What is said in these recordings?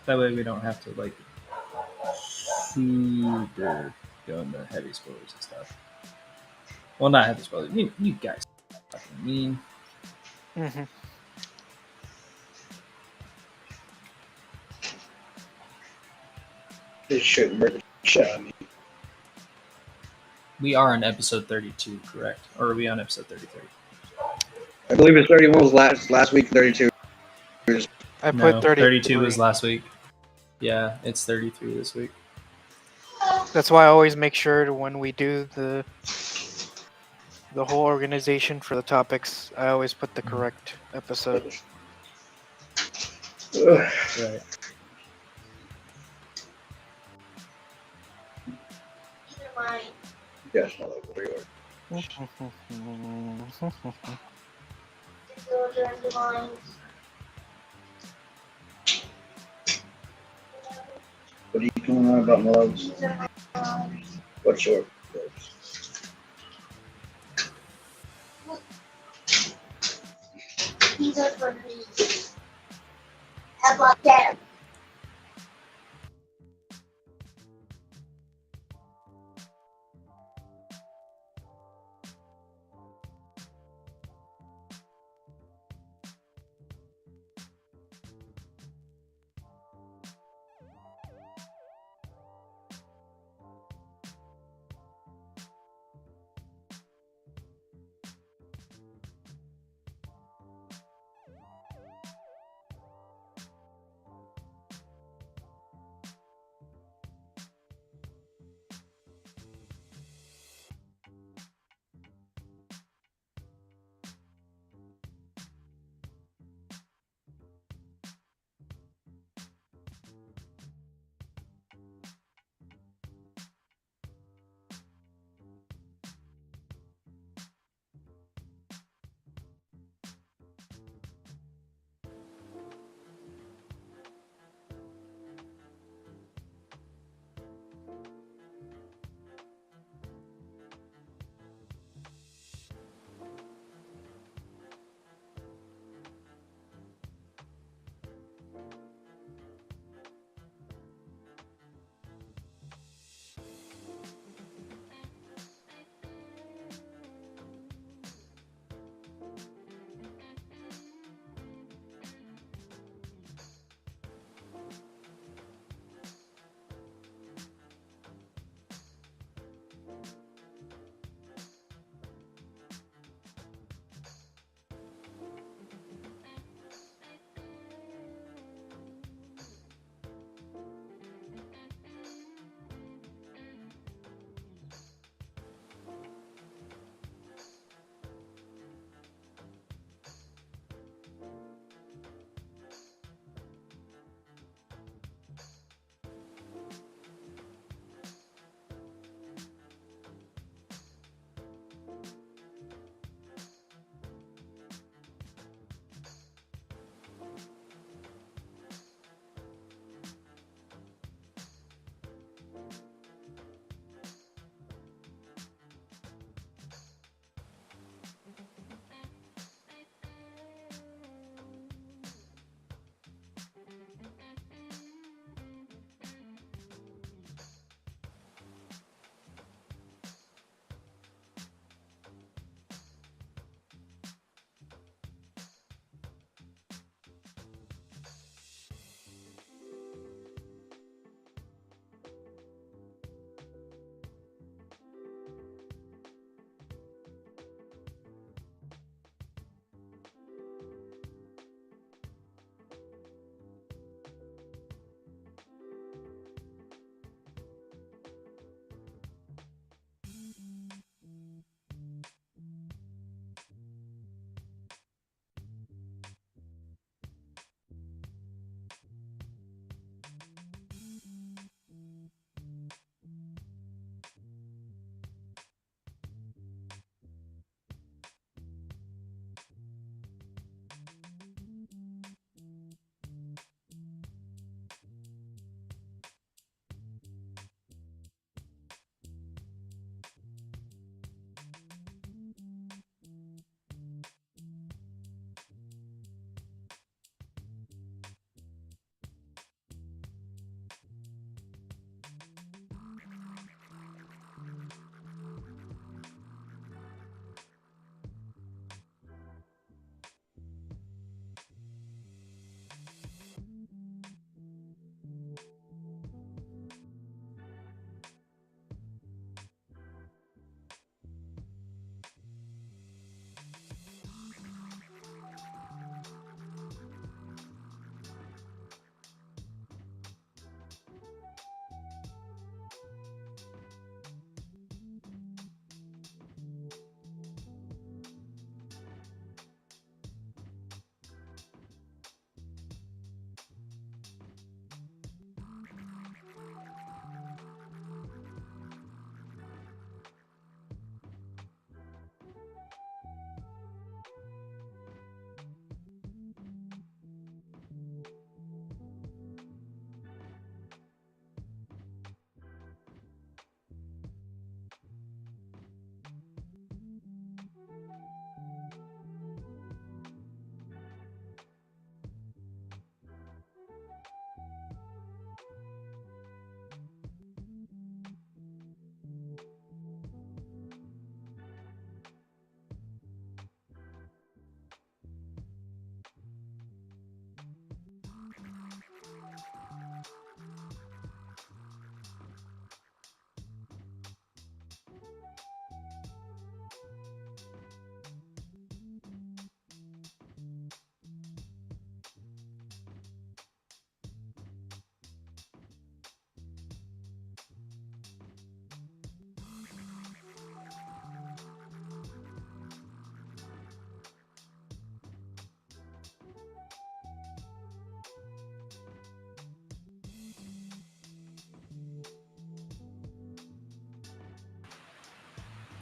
That way we don't have to like super go into heavy spoilers and stuff. Well, not heavy spoilers. You guys fucking mean. Mm-hmm. This shit murder shit out of me. We are on episode 32, correct? Or are we on episode 33? I believe it's 31 was last week. 32. I No, put 32 was last week. Yeah, it's 33 this week. That's why I always make sure to, when we do the whole organization for the topics, I always put the correct episode. Right. Yes, I like where you are. What are you going on about, my loves? What's your These are for me. How about that?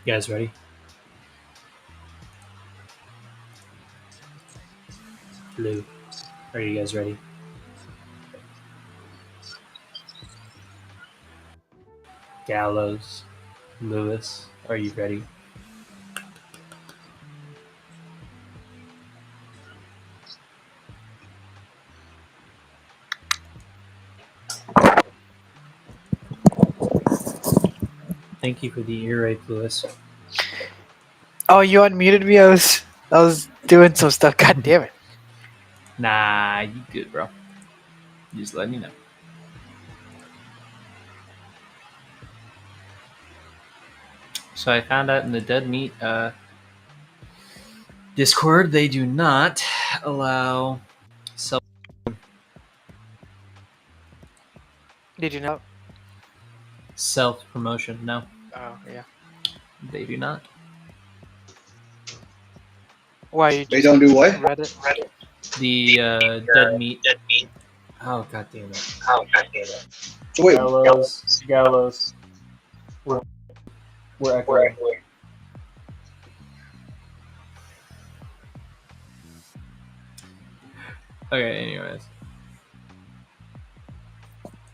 You guys ready? Lou, are you guys ready? Gallows, Lewis, are you ready? Thank you for the ear rape, Lewis. Oh, you unmuted me. I was doing some stuff. God damn it. Nah, you good, bro. You just let me know. So I found out in the Dead Meat Discord they do not allow self Did you know? promotion. No, Oh yeah. they do not. Why you They just don't do what? read it? The Dead Meat. Oh god damn it! So wait, Gallows. We're echoing. Okay, anyways,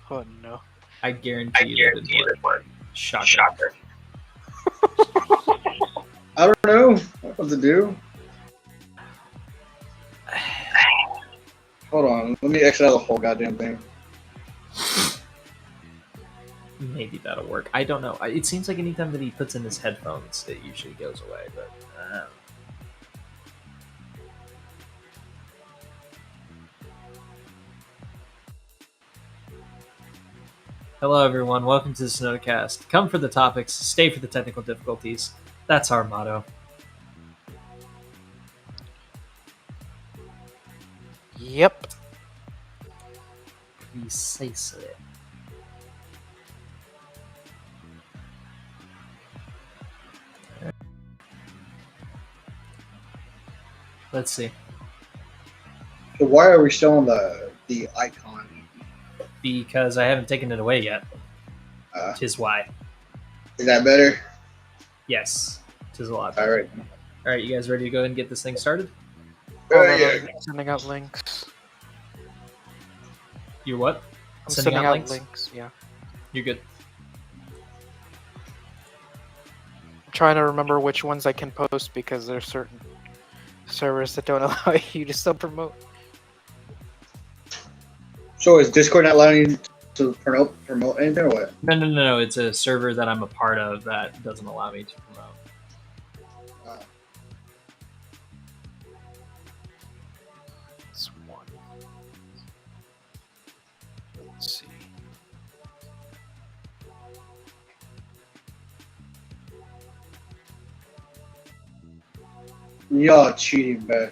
Oh no. I guarantee you that didn't work. Shocker. I don't know what to do. Hold on, let me exit out the whole goddamn thing. Maybe that'll work. I don't know. It seems like anytime that he puts in his headphones, it usually goes away. But hello, everyone. Welcome to the Snodacast. Come for the topics, stay for the technical difficulties. That's our motto. Yep. Precisely. Let's see. So why are we still on the icon? Because I haven't taken it away yet. Tis why. Is that better? Yes. Tis a lot All better. right. All right, you guys ready to go ahead and get this thing started? Hold on, Yeah. I'm sending out links. You're what? I'm sending out links. Yeah. You're good. I'm trying to remember which ones I can post because there's certain servers that don't allow you to still promote. So is Discord not allowing you to promote anything or what? No. It's a server that I'm a part of that doesn't allow me to promote. It's one. Let's see. Y'all cheating, man.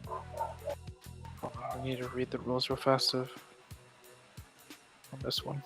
Hold on, I need to read the rules real fast on this one.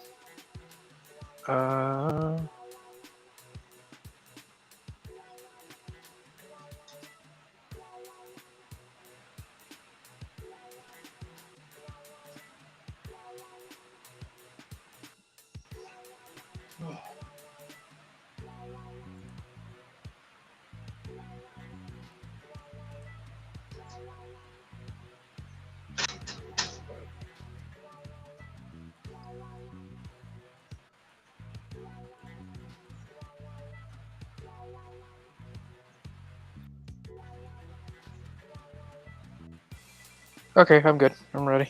Okay, I'm good. I'm ready.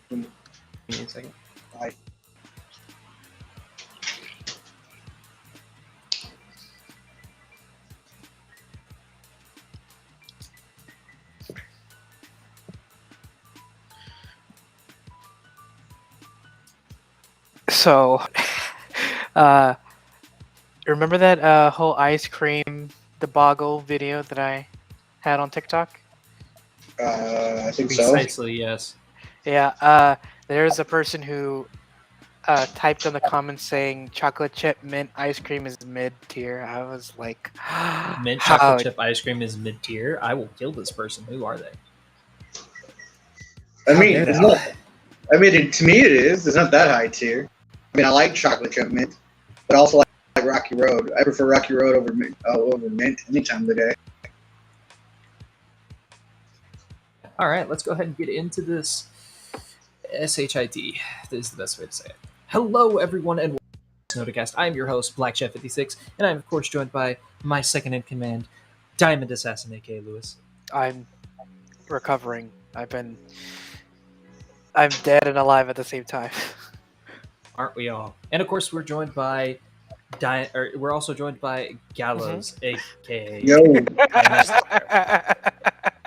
Give me a second. Bye. So, remember that whole ice cream the Boggle video that I had on TikTok? I think so. Precisely, yes. Yeah. There's a person who typed in the comments saying chocolate chip mint ice cream is mid tier. I was like, Mint how? chocolate chip ice cream is mid tier. I will kill this person. Who are they? I How mean, dare it's they? not. I mean, to me, it is. It's not that high tier. I mean, I like chocolate chip mint, but I also like Rocky Road. I prefer Rocky Road over mint any time of the day. All right, let's go ahead and get into this. SHIT is the best way to say it. Hello, everyone, and welcome to Snodacast. I'm your host, Black Chef 56, and I'm, of course, joined by my second in command, Diamond Assassin, aka Lewis. I'm recovering. I'm dead and alive at the same time. Aren't we all? And, of course, we're joined by we're also joined by Gallows, aka Yo,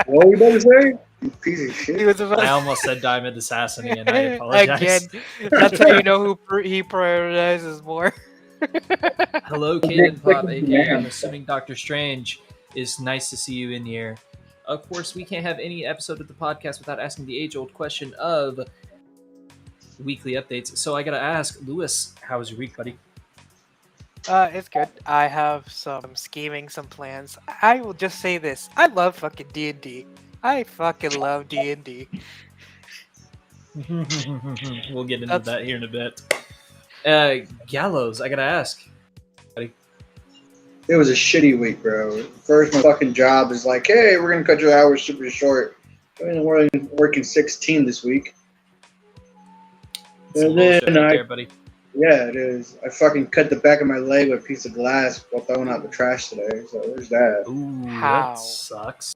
what were you about to say? You piece of shit. He was about I almost said Diamond Assassin again. I apologize. Again, that's how you know he prioritizes more. Hello, Caden Pop, aka I'm assuming Doctor Strange. It's nice to see you in here. Of course, we can't have any episode of the podcast without asking the age-old question of weekly updates. So I gotta ask, Lewis, how was your week, buddy? It's good. I have some scheming, some plans. I will just say this: I love fucking D&D. I fucking love D&D. We'll get into That's- that here in a bit. Gallows, I gotta ask. It was a shitty week, bro. First, my fucking job is like, hey, we're gonna cut your hours super short. I mean, we're working 16 this week. Some And bullshit then right there, buddy. Yeah, it is. I fucking cut the back of my leg with a piece of glass while throwing out the trash today. So there's that. Ooh, How? that sucks.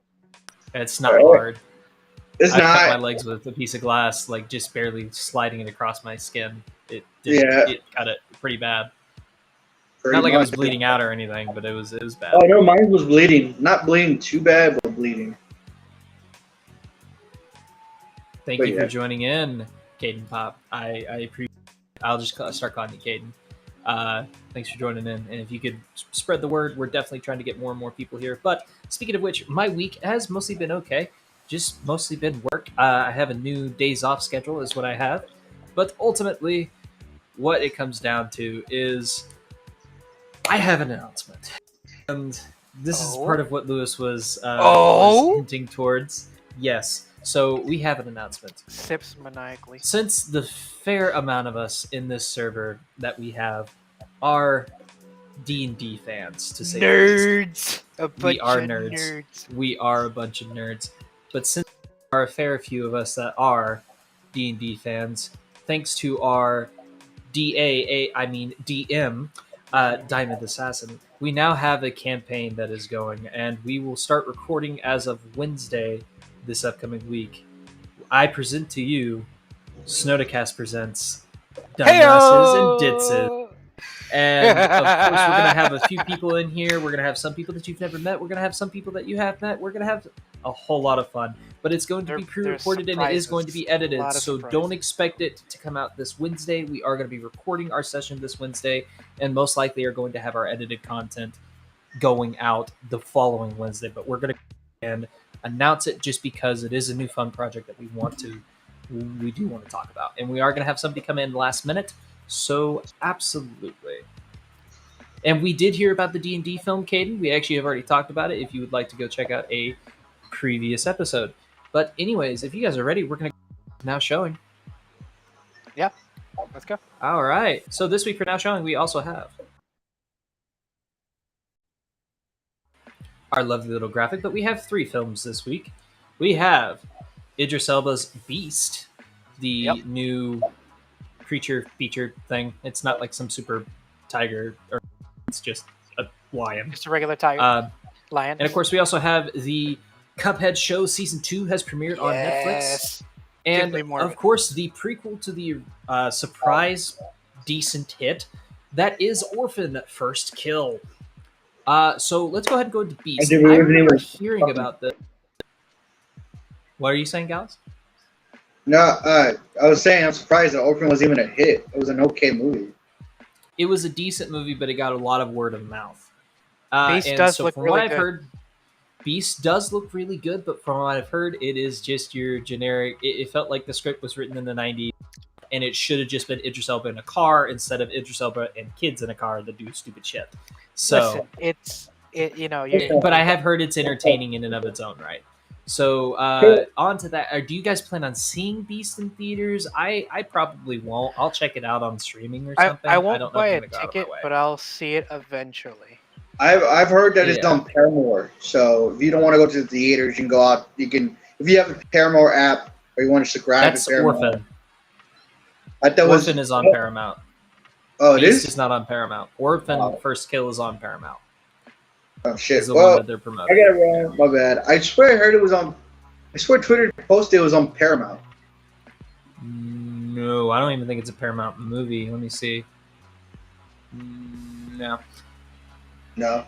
It's not Oh. hard. It's I cut my not. legs with a piece of glass, like just barely sliding it across my skin. It cut it pretty bad. Pretty Not like I was much. bleeding out or anything, but it was bad. Oh no, mine was bleeding. Not bleeding too bad, but bleeding. Thank But you yeah. for joining in, Caden Pop. I appreciate. I'll just start calling you Caden. Thanks for joining in, and if you could spread the word, we're definitely trying to get more and more people here. But speaking of which, my week has mostly been okay. Just mostly been work. I have a new days off schedule, is what I have. But ultimately, what it comes down to is I have an announcement, and this is part of what Lewis was hinting towards. Yes. So we have an announcement. Sips maniacally. Since the fair amount of us in this server that we have are D&D fans, to say the least. Nerds. A bunch We are of nerds. We are a bunch of nerds. But since there are a fair few of us that are D&D fans, thanks to our DM, Diamond Assassin, we now have a campaign that is going, and we will start recording as of Wednesday this upcoming week. I present to you Snodacast presents Dumbasses and Ditzes. And of course, we're going to have a few people in here. We're going to have some people that you've never met. We're going to have some people that you have met. We're going to have a whole lot of fun. But it's going to be pre-recorded and it is going to be edited. So don't expect it to come out this Wednesday. We are going to be recording our session this Wednesday and most likely are going to have our edited content going out the following Wednesday. But we're going to announce it just because it is a new fun project that we do want to talk about. And we are going to have somebody come in last minute. So absolutely. And we did hear about the D&D film, Caden. We actually have already talked about it if you would like to go check out a previous episode. But anyways, if you guys are ready, we're going to now showing. Yeah, let's go. All right. So this week for now showing, we also have our lovely little graphic, but we have 3 films this week. We have Idris Elba's Beast, the new creature feature thing. It's not like some super tiger, or it's just a lion. Just a regular tiger. Lion. And of course, we also have the Cuphead show season 2 has premiered on Netflix. And of course, the prequel to the surprise decent hit that is Orphan First Kill. So let's go ahead and go into Beast. I remember hearing about this. What are you saying, Gals? No, I was saying I'm surprised that Orphan was even a hit. It was an okay movie. It was a decent movie, but it got a lot of word of mouth. Beast And does so look from really what I've good. heard, Beast does look really good, but from what I've heard, it is just your generic. It felt like the script was written in the '90s, and it should have just been Idris Elba in a car instead of Idris Elba and kids in a car that do stupid shit. So, Listen, but I have heard it's entertaining in and of its own right. So on to that. Do you guys plan on seeing Beast in theaters? I probably won't. I'll check it out on streaming or something. I I won't don't know if buy I'm a gonna go out of ticket, my way. but I'll see it eventually. I've heard that it's Yeah. on Paramore. So if you don't want to go to the theaters, you can go out. You can if you have the Paramore app or you want to subscribe That's to Paramore. Orphan. I thought Orphan is on Paramount. Oh, it Beast is. is not on Paramount. Orphan Wow. First Kill is on Paramount. Oh Is shit. the one Well, that they're I promoting. got it wrong. My bad. I swear I heard it was on. I swear Twitter posted it was on Paramount. No, I don't even think it's a Paramount movie. Let me see. No, No.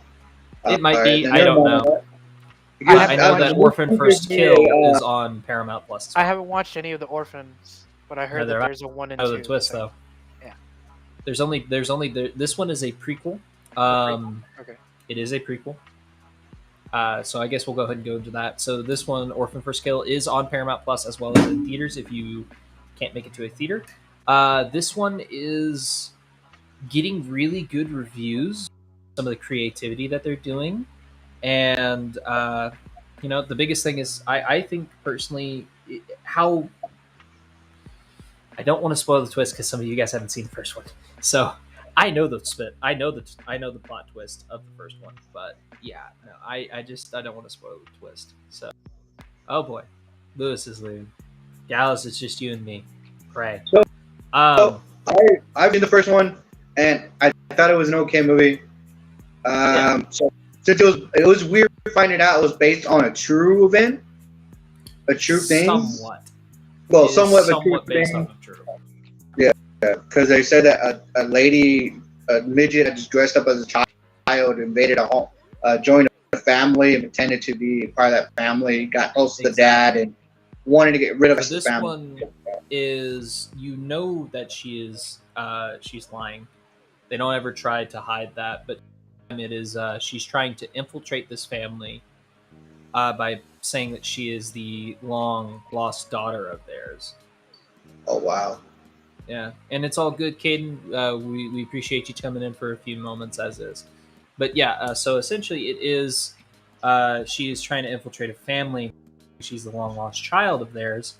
it might Alright, be. then I never don't mind know. that. I know that Orphan First Kill is on Paramount Plus. I haven't watched any of the Orphans, but I heard that Neither have I. there's a 1 and Oh, 2. the twist so- though. Yeah. There's only this one is a prequel. Okay. It is a prequel. So I guess we'll go ahead and go into that. So this one, Orphan First Kill, is on Paramount Plus as well as in theaters if you can't make it to a theater. This one is getting really good reviews. Some of the creativity that they're doing, and the biggest thing is I think personally how I don't want to spoil the twist because some of you guys haven't seen the first one. So I know the spit. I know the plot twist of the first one, but yeah, no, I don't want to spoil the twist. So, oh boy, Lewis is leaving. Dallas, it's just you and me. Pray. So I've seen the first one, and I thought it was an okay movie. So since it was weird finding out it was based on a true event, a true thing. Somewhat. Well, It is somewhat of a true based thing. on a true. Because they said that a midget that just dressed up as a child, invaded a home, joined a family, and pretended to be part of that family, got close to the dad, and wanted to get rid of So his this family. one is that she's lying. They don't ever try to hide that, but it is she's trying to infiltrate this family by saying that she is the long lost daughter of theirs. Oh wow! Yeah, and it's all good, Caden. We appreciate you coming in for a few moments as is. But yeah, so essentially it is she is trying to infiltrate a family. She's the long lost child of theirs.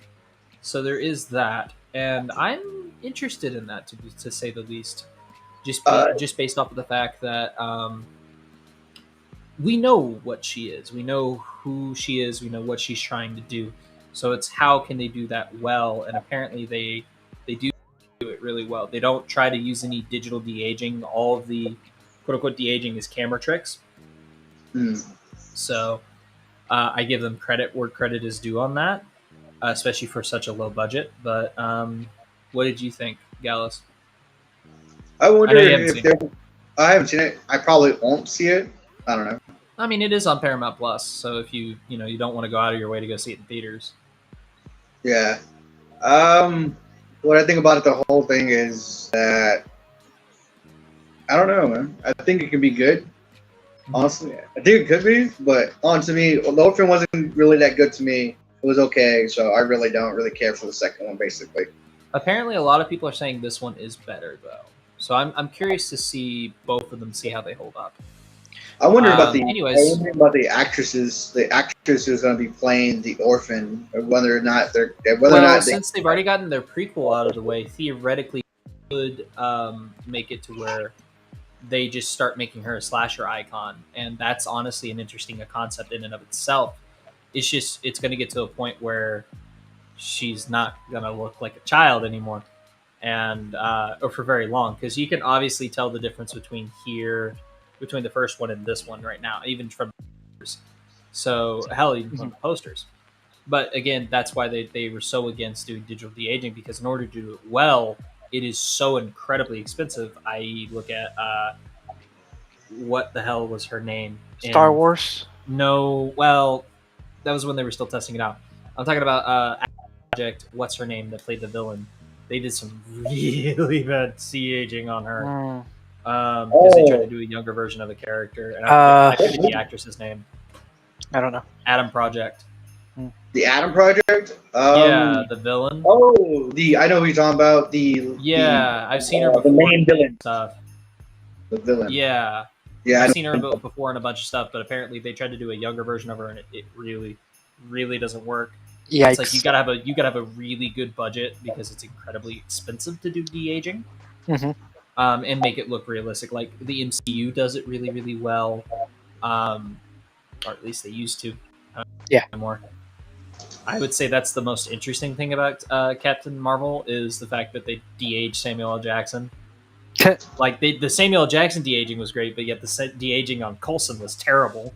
So there is that. And I'm interested in that, to say the least. Just based off of the fact that we know what she is. We know who she is. We know what she's trying to do. So it's how can they do that well? And apparently they do it really well. They don't try to use any digital de-aging. All of the quote-unquote de-aging is camera tricks. So I give them credit where credit is due on that, especially for such a low budget. But what did you think, Gallus? I wonder I know you haven't if seen it. I haven't seen it. I probably won't see it. I don't know. I mean, it is on Paramount Plus, so if you don't want to go out of your way to go see it in theaters. Yeah. What I think about it, the whole thing is that I don't know, man. I think it could be good. Honestly, I think it could be, but to me, the Orphan wasn't really that good to me. It was okay, so I really don't really care for the second one, basically. Apparently, a lot of people are saying this one is better, though. So I'm curious to see both of them, see how they hold up. I wonder about the actresses. The actress who's going to be playing the Orphan, or whether or not since they've already gotten their prequel out of the way, theoretically, could make it to where they just start making her a slasher icon, and that's honestly an interesting concept in and of itself. It's going to get to a point where she's not going to look like a child anymore, and or for very long, because you can obviously tell the difference between the first one and this one right now, even from so hell, even from the posters. But again, that's why they were so against doing digital de-aging, because in order to do it well, it is so incredibly expensive. I look at what the hell was her name? Star Wars? No, well, that was when they were still testing it out. I'm talking about Project. What's her name that played the villain? They did some really bad de-aging on her. because they tried to do a younger version of a character, and I forget the actress's name. I don't know. Adam Project. The Adam Project. Yeah, the villain. Oh, I know who you're talking about. I've seen her before. The main villain Stuff. The villain. Yeah, Yeah. I've seen her before in a bunch of stuff, but apparently they tried to do a younger version of her, and it really, really doesn't work. Yikes. It's like you gotta have a really good budget because it's incredibly expensive to do de-aging, and make it look realistic. Like the MCU does it really, really well, or at least they used to. More. I would say that's the most interesting thing about Captain Marvel is the fact that they de-aged Samuel L. Jackson. Like the Samuel L. Jackson de-aging was great, but yet the de-aging on Coulson was terrible.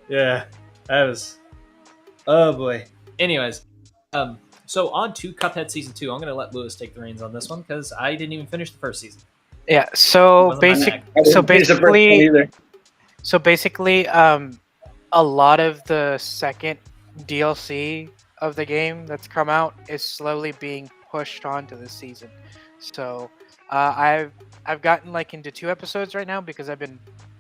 Yeah, that was. Oh boy. Anyways, so on to Cuphead Season 2. I'm gonna let Lewis take the reins on this one because I didn't even finish the first season. Yeah. So basically, a lot of the second DLC of the game that's come out is slowly being pushed onto this season. So I've gotten like into 2 episodes right now because I've been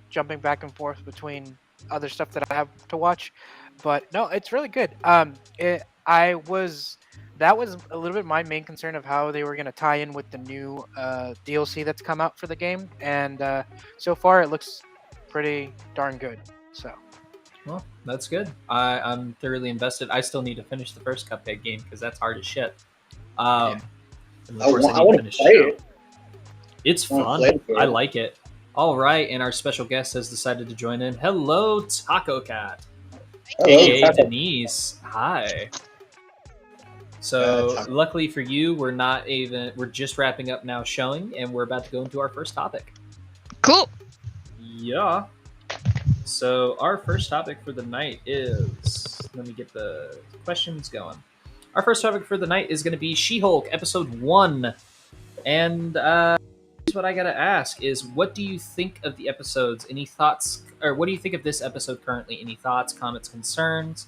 jumping back and forth between other stuff that I have to watch. But no, it's really good. That was a little bit my main concern of how they were going to tie in with the new DLC that's come out for the game, and so far it looks pretty darn good. So. Well, that's good. I'm thoroughly invested. I still need to finish the first Cuphead game because that's hard as shit. And of course, I need to finish it. It's fun. I like it. All right, and our special guest has decided to join in. Hello, Taco Cat. Hey, Denise. Hi. So, luckily for you, we're just wrapping up now showing, and we're about to go into our first topic. Cool. Yeah. So our first topic for the night is, let me get the questions going. Our first topic for the night is going to be She-Hulk episode 1. And here's what I got to ask is, what do you think of the episodes? Any thoughts, or what do you think of this episode currently? Any thoughts, comments, concerns?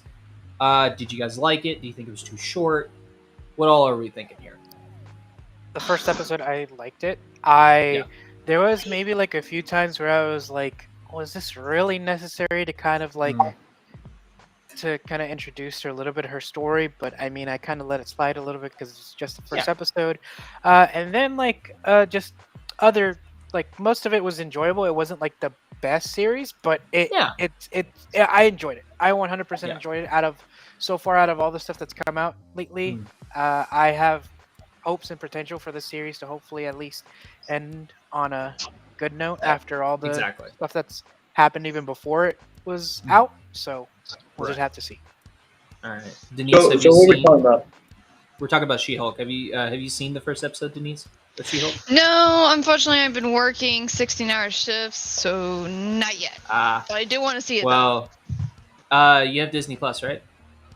Did you guys like it? Do you think it was too short? What all are we thinking here? The first episode, I liked it. There was maybe like a few times where I was like, was this really necessary to kind of like introduce her a little bit of her story? But I mean, I kind of let it slide a little bit because it's just the first episode, and then like just other, like, most of it was enjoyable. It wasn't like the best series, but I enjoyed it. I 100% enjoyed it. Out of all the stuff that's come out lately, I have hopes and potential for the series to hopefully at least end on a good note after all the stuff that's happened even before it was out. So we'll just have to see. All right, Denise. What are we talking about? We're talking about She-Hulk. Have you seen the first episode, Denise? Of She-Hulk? No, unfortunately, I've been working 16-hour shifts, so not yet. But I do want to see it. Well, you have Disney Plus, right?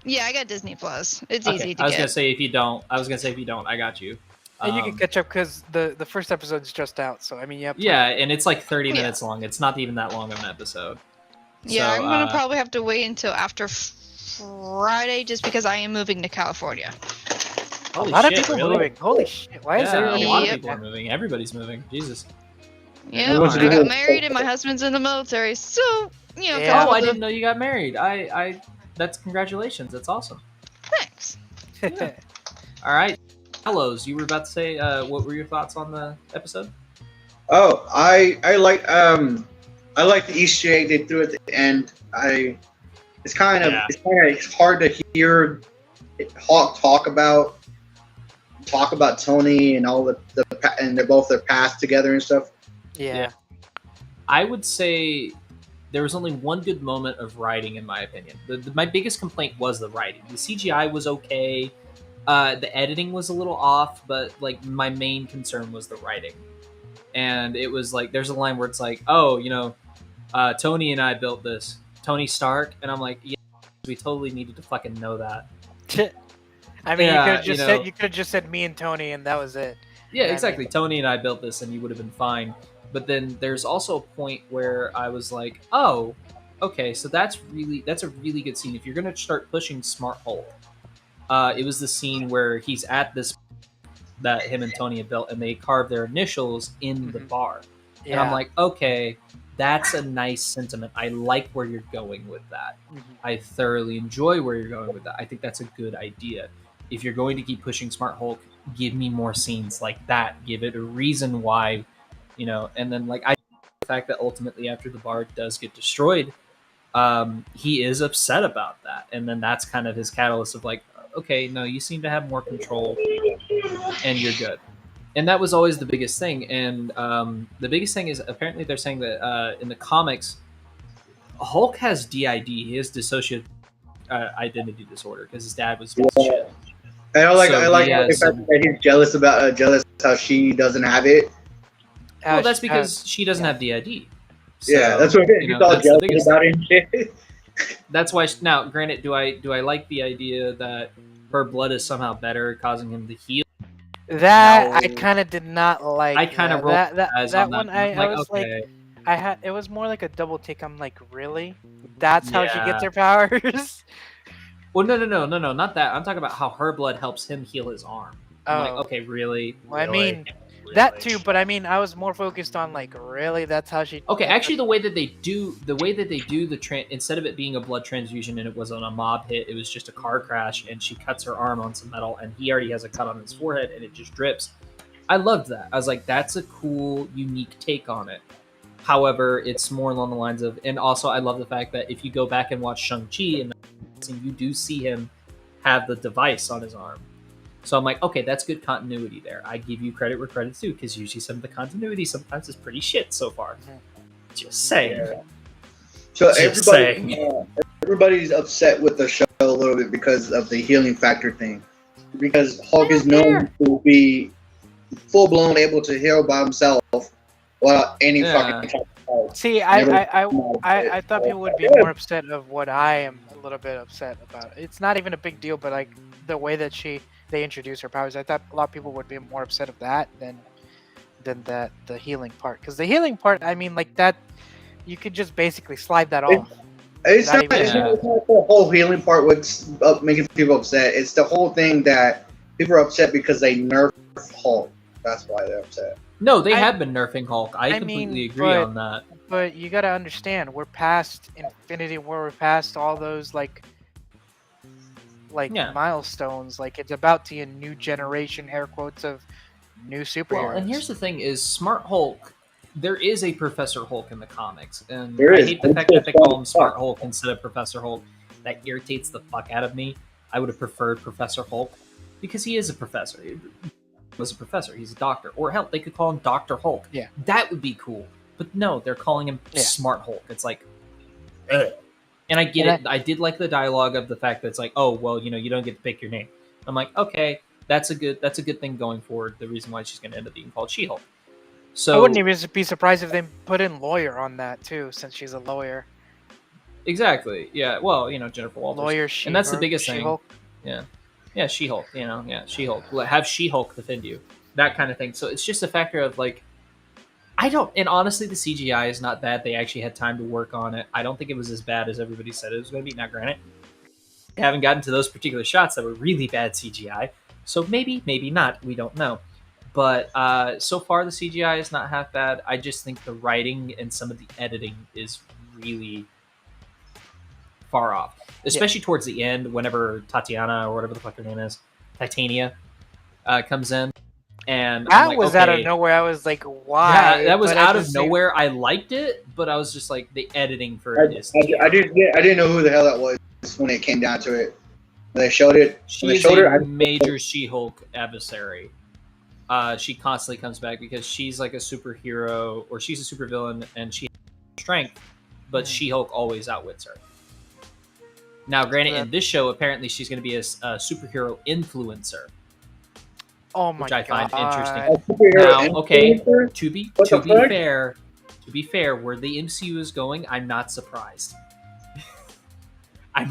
Yeah, I got Disney Plus. It's easy to get. I was gonna say if you don't, I got you. And you can catch up because the first episode's just out. So I mean, and it's like 30 minutes long. It's not even that long of an episode. Yeah, so, I'm gonna probably have to wait until after Friday just because I am moving to California. A lot of people moving. Holy shit! Why is everybody a lot of people are moving? Everybody's moving. Jesus. Yeah, I got married and my husband's in the military, so I didn't know you got married. That's congratulations. That's awesome. Thanks. Yeah. All right. Hellos, you were about to say, what were your thoughts on the episode? Oh, I like the Easter egg they threw at the end. It's kind of hard to hear Hawk talk about Tony and all and they're both their paths together and stuff. Yeah. I would say there was only one good moment of writing, in my opinion. My biggest complaint was the writing. The CGI was okay. The editing was a little off, but like my main concern was the writing. And it was like, there's a line where it's like, Tony and I built this. Tony Stark. And I'm like, yeah, we totally needed to fucking know that. I mean, you could have just said me and Tony and that was it. Yeah, exactly. Tony and I built this and you would have been fine. But then there's also a point where I was like, oh, okay, so that's a really good scene. If you're going to start pushing Smart Hulk, it was the scene where he's at this that him and Tony had built, and they carved their initials in the bar. Yeah. And I'm like, okay, that's a nice sentiment. I like where you're going with that. I thoroughly enjoy where you're going with that. I think that's a good idea. If you're going to keep pushing Smart Hulk, give me more scenes like that. Give it a reason why, and then like the fact that ultimately after the bar does get destroyed, he is upset about that. And then that's kind of his catalyst of like, okay, no, you seem to have more control and you're good. And that was always the biggest thing. And the biggest thing is apparently they're saying that in the comics, Hulk has DID. He has dissociative identity disorder because his dad was a piece of shit. I like the fact that he's jealous how she doesn't have it. Well, that's because she doesn't have DID. So, yeah, that's what he's all jealous about it and shit. That's why. Now, granted, do I like the idea that her blood is somehow better, causing him to heal? That I kind of did not like. I kind of rolled that one. I was okay. like, it was more like a double take. I'm like, really? That's how she gets her powers? Well, no, not that. I'm talking about how her blood helps him heal his arm. I'm like, okay, really? Well, I mean, that too, but I mean, I was more focused on like, really? That's how she. Okay, actually, the way that they do the instead of it being a blood transfusion and it was on a mob hit, it was just a car crash and she cuts her arm on some metal and he already has a cut on his forehead and it just drips. I loved that. I was like, that's a cool, unique take on it. However, it's more along the lines of, and also I love the fact that if you go back and watch Shang-Chi and you do see him have the device on his arm. So I'm like, okay, that's good continuity there. I give you credit where credit's due because usually some of the continuity sometimes is pretty shit so far. Just saying. Yeah. So everybody's upset with the show a little bit because of the healing factor thing. Because Hulk is known to be full blown able to heal by himself without any fucking. See, I thought people would be more upset of what I am a little bit upset about. It's not even a big deal, but like the way that they introduce her powers, I thought a lot of people would be more upset of that than the healing part. Because the healing part, I mean, like that, you could just basically slide that off. It's not the whole healing part what's making people upset. It's the whole thing that people are upset because they nerf Hulk. That's why they're upset. No, they have been nerfing Hulk. I completely agree on that. But you gotta understand, we're past Infinity War. We're past all those milestones. Like it's about to be a new generation, air quotes, of new superheroes. Well, and here's the thing: is Smart Hulk. There is a Professor Hulk in the comics, and I hate the fact that they call him Smart Hulk instead of Professor Hulk. That irritates the fuck out of me. I would have preferred Professor Hulk because he is a professor. He was a professor. He's a doctor, or hell, they could call him Dr. Hulk. Yeah, that would be cool. But no, they're calling him Smart Hulk. It's like, ugh. And I get it. I did like the dialogue of the fact that it's like, oh well, you don't get to pick your name. I'm like, okay, that's a good thing going forward. The reason why she's going to end up being called She-Hulk. So I wouldn't even be surprised if they put in lawyer on that too, since she's a lawyer. Exactly. Yeah. Well, Jennifer Walters. Lawyer, and that's the biggest She-Hulk. thing. Yeah. She-Hulk. She-Hulk. Have She-Hulk defend you. That kind of thing. So it's just a factor of like, and honestly, the CGI is not bad. They actually had time to work on it. I don't think it was as bad as everybody said it was going to be. Now, granted, I haven't gotten to those particular shots that were really bad CGI. So maybe not. We don't know. But so far, the CGI is not half bad. I just think the writing and some of the editing is really far off. Especially towards the end, whenever Tatiana, or whatever the fuck her name is, Titania, comes in. And that was out of nowhere. I was like, why? Yeah, that was out of nowhere. I liked it, but I was just like, the editing for it is... I didn't know who the hell that was when it came down to it. When they showed it. She's a major She-Hulk adversary. She constantly comes back because she's like a superhero, or she's a supervillain, and she has strength, but She-Hulk always outwits her. Now, granted, in this show, apparently she's going to be a superhero influencer. Oh my which I God. find interesting. Now, okay, to be fair, where the MCU is going, I'm not surprised.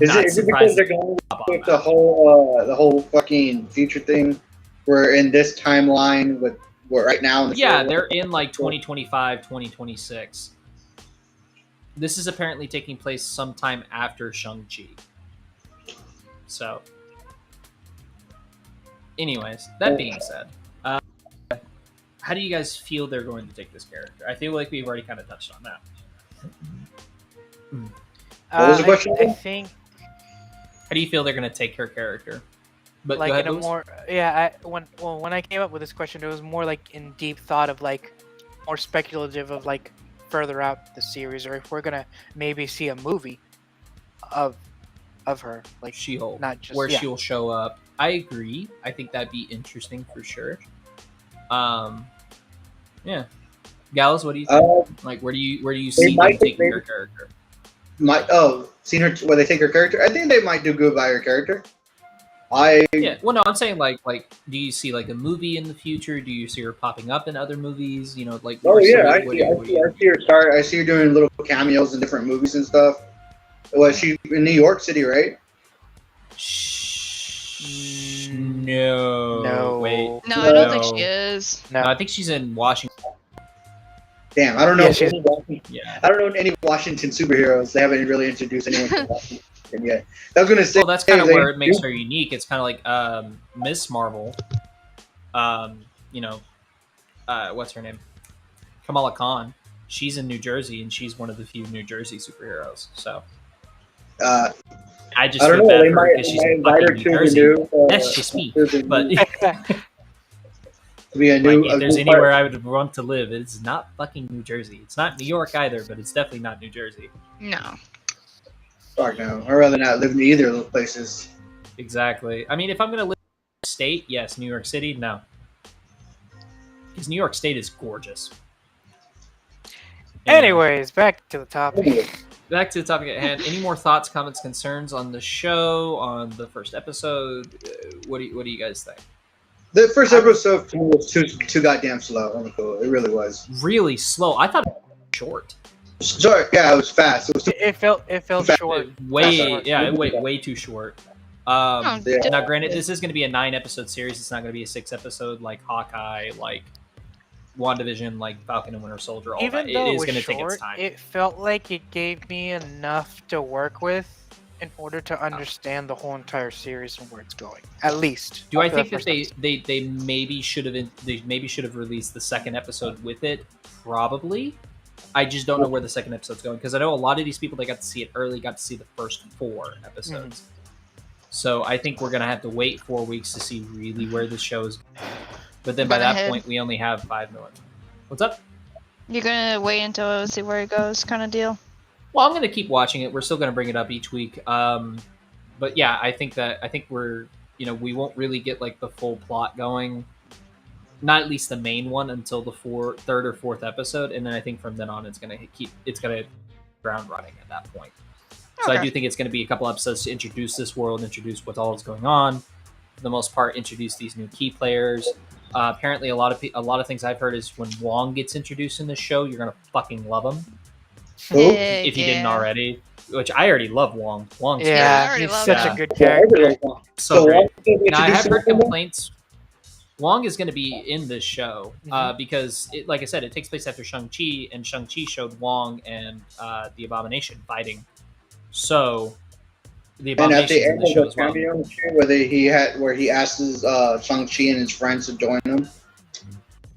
Is it because they're going with the whole fucking future thing? We're in this timeline with right now. They're in like 2025, 2026. This is apparently taking place sometime after Shang-Chi. So, anyways, that being said, how do you guys feel they're going to take this character? I feel like we've already kind of touched on that. What was the question? I think How do you feel they're going to take her character? But like go ahead, in a Louis. more when I came up with this question, it was more like in deep thought of like more speculative of like further out the series, or if we're gonna maybe see a movie of her, like She-Hulk, not just where yeah. she'll show up. I agree. I think that'd be interesting for sure. Yeah. Gallus, what do you think? Like, where do you see them might taking her character? Seen her where they take her character? I think they might do good by her character. Yeah. Well, no, I'm saying like, do you see like a movie in the future? Do you see her popping up in other movies? You know, like. Oh yeah, I what see do you- her start. I see her doing little cameos in different movies and stuff. Was she in New York City, right? No. Wait. No, I don't think she is. No, I think she's in Washington. Damn, I don't know. Yeah, Yeah. I don't know any Washington superheroes. They haven't really introduced anyone to Washington yet. I was gonna say. Well, that's kind of where it makes her unique. It's kind of like Miss Marvel. You know, what's her name? Kamala Khan. She's in New Jersey, and she's one of the few New Jersey superheroes. So I just I don't feel know. bad They for her might because she's invite in her fucking New to the Jersey. new. That's just me. But to be a new. like, if there's anywhere I would want to live, it's not fucking New Jersey. It's not New York either, but it's definitely not New Jersey. No. Fuck no. I'd rather not live in either of those places. Exactly. I mean, if I'm going to live in a state, yes. New York City, no. Because New York State is gorgeous. Anyway, Anyways, back to the topic. back to the topic at hand. Any more thoughts, comments, concerns on the show, on the first episode? What do you guys think? The first episode was too goddamn slow. It really was. Really slow. I thought it was short. Sorry, yeah, it was fast. It was It felt Fast. short. Way too short. Oh, Yeah. Now, granted, this is going to be a 9-episode series. It's not going to be a 6-episode like Hawkeye, like WandaVision, like Falcon and Winter Soldier. All Even that. though It it is was going to take its short, time. it felt like it gave me enough to work with in order to understand the whole entire series and where it's going. At least. Do I up to the think that first they, episode. they maybe should have released the second episode with it? Probably. I just don't know where the second episode's going because I know a lot of these people that got to see it early got to see the first 4 episodes. So I think we're gonna have to wait 4 weeks to see really where the show is. But then by that point, we only have 5 million. What's up? You're gonna wait until see where it goes, kind of deal. Well, I'm gonna keep watching it. We're still gonna bring it up each week. But yeah, I think we're we won't really get like the full plot going. Not at least the main one until the third or fourth episode, and then I think from then on it's gonna ground running at that point. So I do think it's going to be a couple episodes to introduce this world, introduce what all is going on. For the most part, introduce these new key players. Apparently, a lot of things I've heard is when Wong gets introduced in the show, you're going to fucking love him if you didn't already. Which I already love Wong. Wong's I Yeah, already he's love such that. a good character. so great. Now, I have introduced heard to them? complaints. Wong is going to be in this show because, like I said, it takes place after Shang-Chi, and Shang-Chi showed Wong and the Abomination fighting. So, the And at Abomination's the in end the show of as the well. cameo where he asks Shang-Chi and his friends to join him.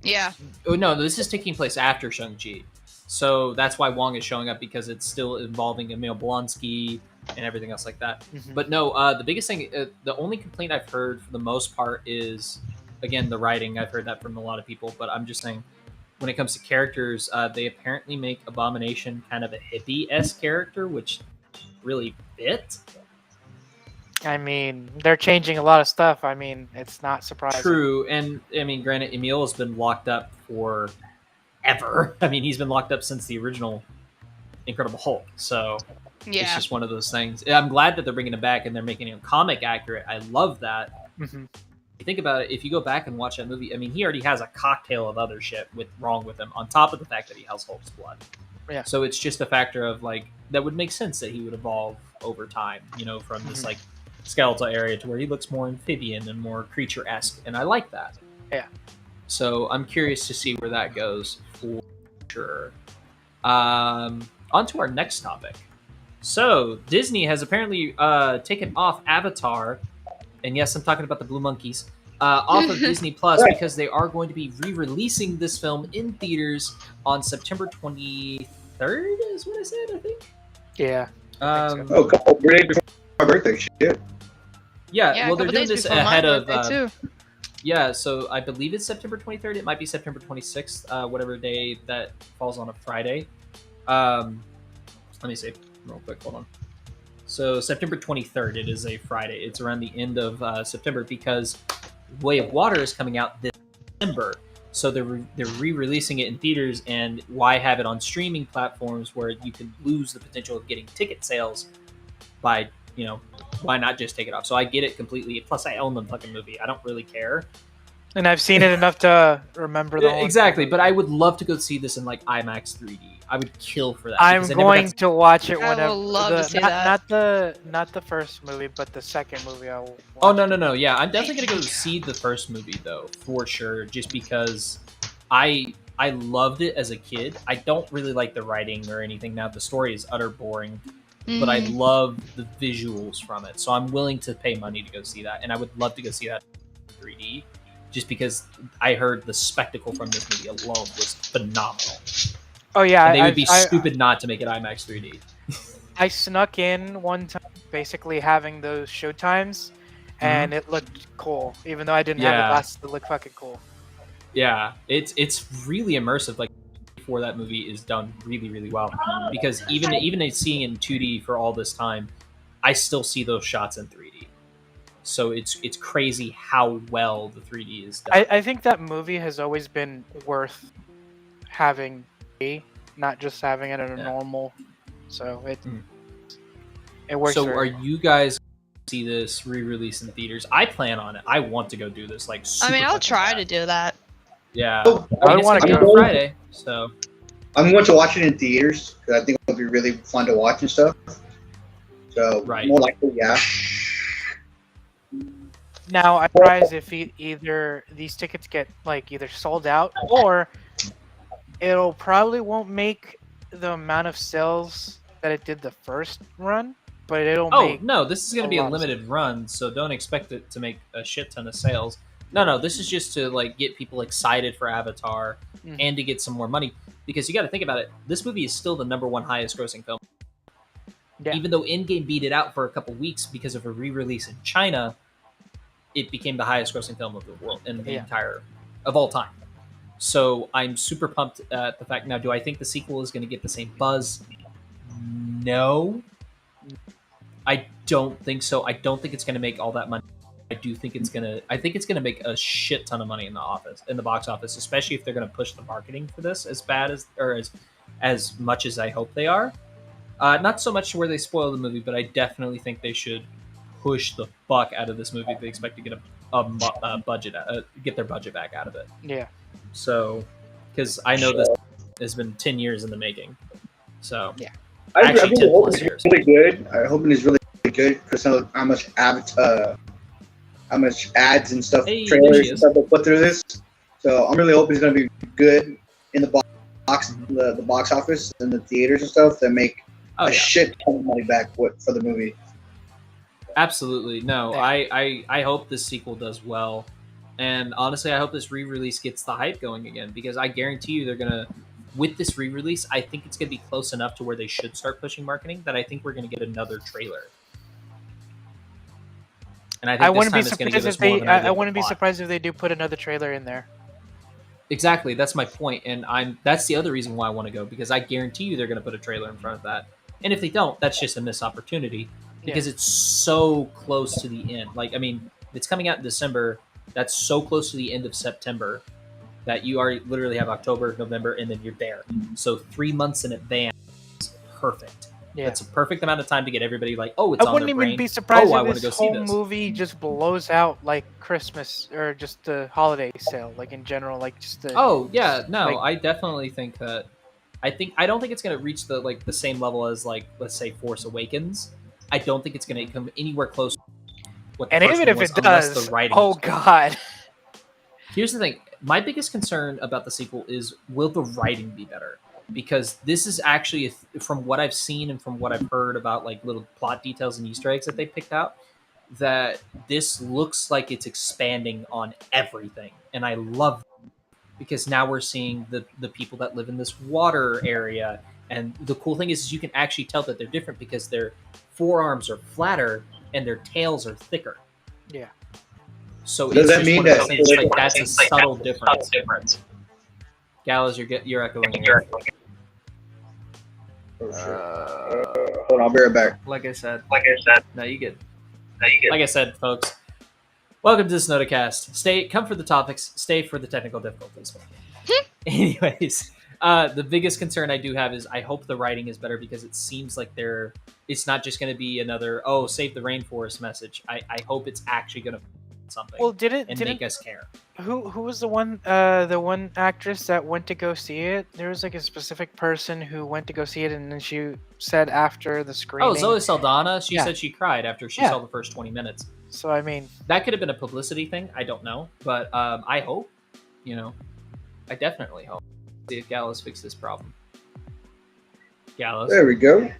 Yeah. Oh, no, this is taking place after Shang-Chi. So that's why Wong is showing up, because it's still involving Emil Blonsky and everything else like that. Mhm. But no, the biggest thing, the only complaint I've heard for the most part is, again, the writing. I've heard that from a lot of people, but I'm just saying, when it comes to characters, they apparently make Abomination kind of a hippie-esque character, which really fit. I mean, they're changing a lot of stuff. I mean, it's not surprising. True, and I mean, granted, Emil has been locked up for ever. I mean, he's been locked up since the original Incredible Hulk, so it's Yeah. just one of those things. I'm glad that they're bringing it back and they're making it comic accurate. I love that. Mhm. You think about it, if you go back and watch that movie, I mean, he already has a cocktail of other shit wrong with him, on top of the fact that he has Hulk's blood. Yeah. So it's just a factor of, like, that would make sense that he would evolve over time, from this, like, skeletal area to where he looks more amphibian and more creature-esque, and I like that. Yeah. So I'm curious to see where that goes for sure. On to our next topic. So Disney has apparently taken off Avatar, and yes, I'm talking about the Blue Monkeys, off of Disney Plus because they are going to be re-releasing this film in theaters on September 23rd. Is what I said, I think. Yeah. Oh, a couple 3 days before my birthday. Shit. Yeah, a well, they're couple doing days this before my ahead of. birthday, too. Yeah, so I believe it's September 23rd. It might be September 26th, whatever day that falls on a Friday. Let me see real quick. Hold on. So September 23rd, it is a Friday. It's around the end of September because Way of Water is coming out this December. So they're re-releasing it in theaters, and why have it on streaming platforms where you can lose the potential of getting ticket sales by, why not just take it off? So I get it completely. Plus, I own the fucking movie. I don't really care. And I've seen it enough to remember the whole Exactly, but I would love to go see this in like IMAX 3D. I would kill for that. I'm going to watch it I whenever. will love to see not the first movie, but the second movie. I'll watch. Oh no! Yeah, I'm definitely gonna go see the first movie though, for sure. Just because I loved it as a kid. I don't really like the writing or anything now. The story is utter boring, but I love the visuals from it. So I'm willing to pay money to go see that, and I would love to go see that in 3D. Just because I heard the spectacle from this movie alone was phenomenal. Oh yeah, And they would be stupid not to make it IMAX 3D. I snuck in one time, basically having those show times, and it looked cool. Even though I didn't have the glasses, it looked fucking cool. Yeah, it's really immersive. Like before that movie is done really, really well. Because even seeing it in 2D for all this time, I still see those shots in 3D. So it's crazy how well the 3D is done. I think that movie has always been worth having, not just having it at a normal. So it works. So are you guys see this re-release in theaters? I plan on it. I want to go do this. Like, I mean, I'll try to do that. Yeah, I want to go on Friday. So I'm going to watch it in theaters because I think it'll be really fun to watch and stuff. So more likely, yeah. Now, I'm surprised if either these tickets get either sold out or it'll probably won't make the amount of sales that it did the first run, but it'll make. Oh no, this is going to be a limited run, so don't expect it to make a shit ton of sales. No, this is just to get people excited for Avatar and to get some more money, because you got to think about it. This movie is still the #1 highest grossing film. Yeah. Even though Endgame beat it out for a couple weeks because of a re-release in China, it became the highest grossing film of the world in the entire of all time. So I'm super pumped at the fact. Now, do I think the sequel is going to get the same buzz? No, I don't think so. I don't think it's going to make all that money. I think it's gonna make a shit ton of money in the box office, especially if they're going to push the marketing for this as much as I hope they are. Not so much where they spoil the movie, but I definitely think they should push the fuck out of this movie if they expect to get a budget, get their budget back out of it. Yeah. So, because I know this has been 10 years in the making. So yeah, actually 10 plus years. Really good. I hope it's really good because how much ads and stuff, trailers and stuff they put through this. So I'm really hoping it's going to be good in the box, the box office and the theaters and stuff that make a shit ton of money back for the movie. Absolutely. No, I hope this sequel does well. And honestly, I hope this re-release gets the hype going again, because I guarantee you they're going to, with this re-release, I think it's going to be close enough to where they should start pushing marketing that I think we're going to get another trailer. And I think this time it's going to give us more of an idea. I wouldn't be surprised if they do put another trailer in there. Exactly. That's my point. And that's the other reason why I want to go, because I guarantee you they're going to put a trailer in front of that. And if they don't, that's just a missed opportunity, because it's so close to the end. Like, I mean, it's coming out in December. That's so close to the end of September that you already literally have October, November, and then you're there. So 3 months in advance is perfect. Yeah. That's a perfect amount of time to get everybody like, oh, it's on their brain. I wouldn't even be surprised if this whole movie just blows out like Christmas or just the holiday sale, like in general, like just the. Oh yeah, no, I definitely think that. I don't think it's going to reach the same level as let's say Force Awakens. I don't think it's going to come anywhere close. And even if it does, oh god. Here's the thing. My biggest concern about the sequel is, will the writing be better? Because this is actually, from what I've seen and from what I've heard about little plot details and Easter eggs that they picked out, that this looks like it's expanding on everything, and I love it, because now we're seeing the people that live in this water area, and the cool thing is you can actually tell that they're different because their forearms are flatter and their tails are thicker. Yeah. So Does it's that just mean one of those that- things, like that's a subtle difference. Gallows, you're echoing. Again. Oh, shit. Hold on, I'll be right back. Like I said, no, you get. Like I said, folks, welcome to the Snodacast. Come for the topics, stay for the technical difficulties. Anyways, the biggest concern I do have is I hope the writing is better, because it seems like it's not just going to be another save the rainforest message. I hope it's actually going to something. Well, didn't make us care. Who was the one actress that went to go see it? There was like a specific person who went to go see it, and then she said after the screening. Oh, Zoe Saldana. She said she cried after she saw the first 20 minutes. So I mean, that could have been a publicity thing. I don't know, but I hope. I definitely hope. See if Gallows fix this problem. Gallows. There we go.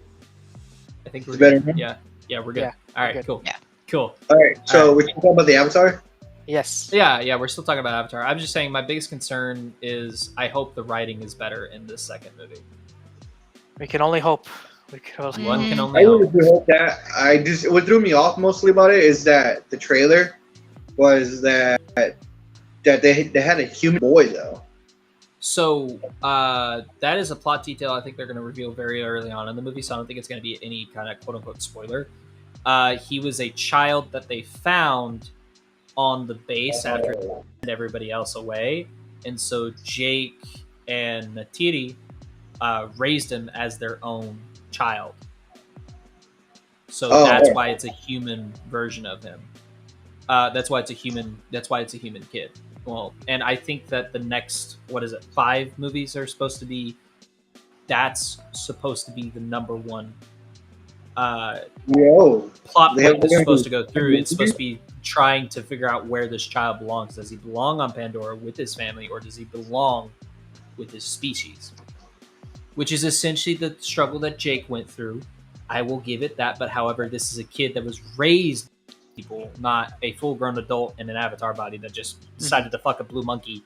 I think we're better. Good. Yeah, we're good. Yeah, all right, good. cool. Yeah. Cool. All right. So we're talking about the Avatar. yes. Yeah, we're still talking about Avatar. I'm just saying my biggest concern is I hope the writing is better in this second movie. We can only hope. One can I only really hope. do hope that. What threw me off mostly about it is that the trailer was that they had a human boy though. So that is a plot detail I think they're going to reveal very early on in the movie, so I don't think it's going to be any kind of quote-unquote spoiler. He was a child that they found on the base after they sent everybody else away, and so Jake and Natiri raised him as their own child. So that's why it's a human version of him. That's why it's a human kid. Well, and I think that the next 5 movies are supposed to be. That's supposed to be the number one plot point that's supposed to go through. It's supposed to be trying to figure out where this child belongs. Does he belong on Pandora with his family, or does he belong with his species? Which is essentially the struggle that Jake went through. I will give it that, but however, this is a kid that was raised people, not a full-grown adult in an avatar body that just decided to fuck a blue monkey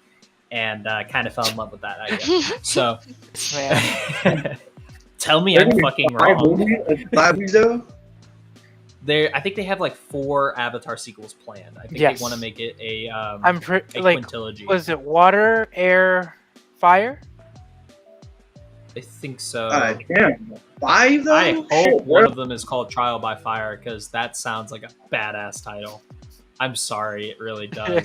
and kind of fell in love with that idea. So, tell me I'm fucking wrong. 5 movies though? I think they have like 4 Avatar sequels planned. I think they want to make it a quintilogy. Was it water, air, fire? I think so. Damn. 5 though? I hope one of them is called Trial by Fire, because that sounds like a badass title. I'm sorry, it really does.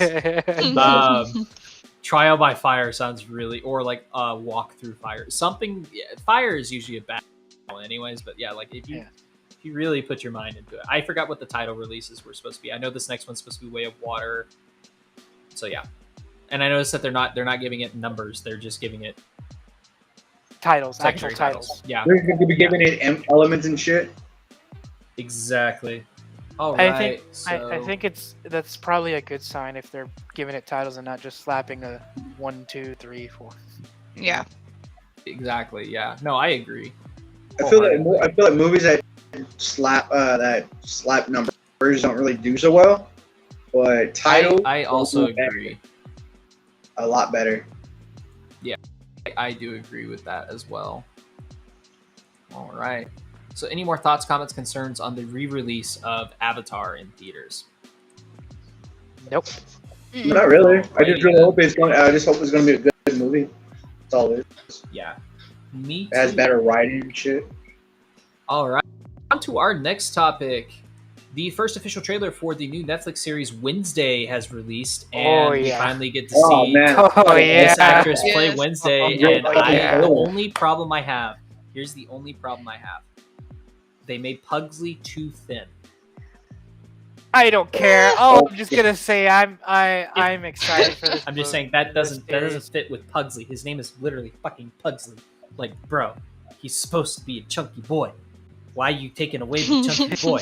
Trial by Fire sounds really, or like Walk Through Fire. Something. Fire is usually a bad title anyways, but yeah, like if you really put your mind into it. I forgot what the title releases were supposed to be. I know this next one's supposed to be Way of Water. So yeah, and I noticed that they're not giving it numbers. They're just giving it actual titles. Yeah, they're going to be giving it elements and shit. Exactly. All right. I think that's probably a good sign if they're giving it titles and not just slapping a 1, 2, 3, 4. Yeah. Exactly. Yeah. No, I agree. I feel like movies that slap numbers don't really do so well, but titles. I also agree. A lot better. Yeah, I do agree with that as well. All right. So, any more thoughts, comments, concerns on the re-release of Avatar in theaters? Nope. Not really. I just really hope it's going. I just hope it's going to be a good movie. That's all it is. Yeah. Me too. It has better writing and shit. All right. On to our next topic. The first official trailer for the new Netflix series Wednesday has released, and we finally get to see this actress play Wednesday. And the only problem I have, here's the only problem I have. They made Pugsley too thin. I don't care. Oh, I'm just gonna say I'm excited for this. I'm just saying that doesn't fit with Pugsley. His name is literally fucking Pugsley. Like, bro, he's supposed to be a chunky boy. Why are you taking away the chunky boy?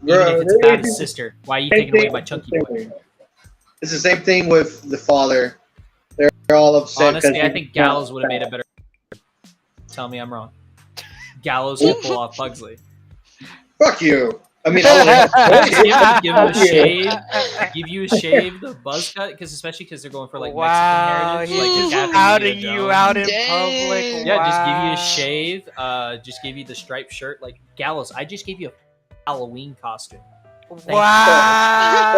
Even if it's about his sister, why are you taking away my chunky boy? It's the same thing with the father. They're all upset. Honestly, I think Gallows would have made a better. Tell me I'm wrong. Gallows could pull off Pugsley. Fuck you. I mean, I give him a shave. Give you a shave, the buzz cut, because especially because they're going for like wow, Mexican heritage, he's like outing you out in Dang. public. Yeah, wow. just give you a shave. Just give you the striped shirt. Like Gallows, I just gave you a Halloween costume. Wow.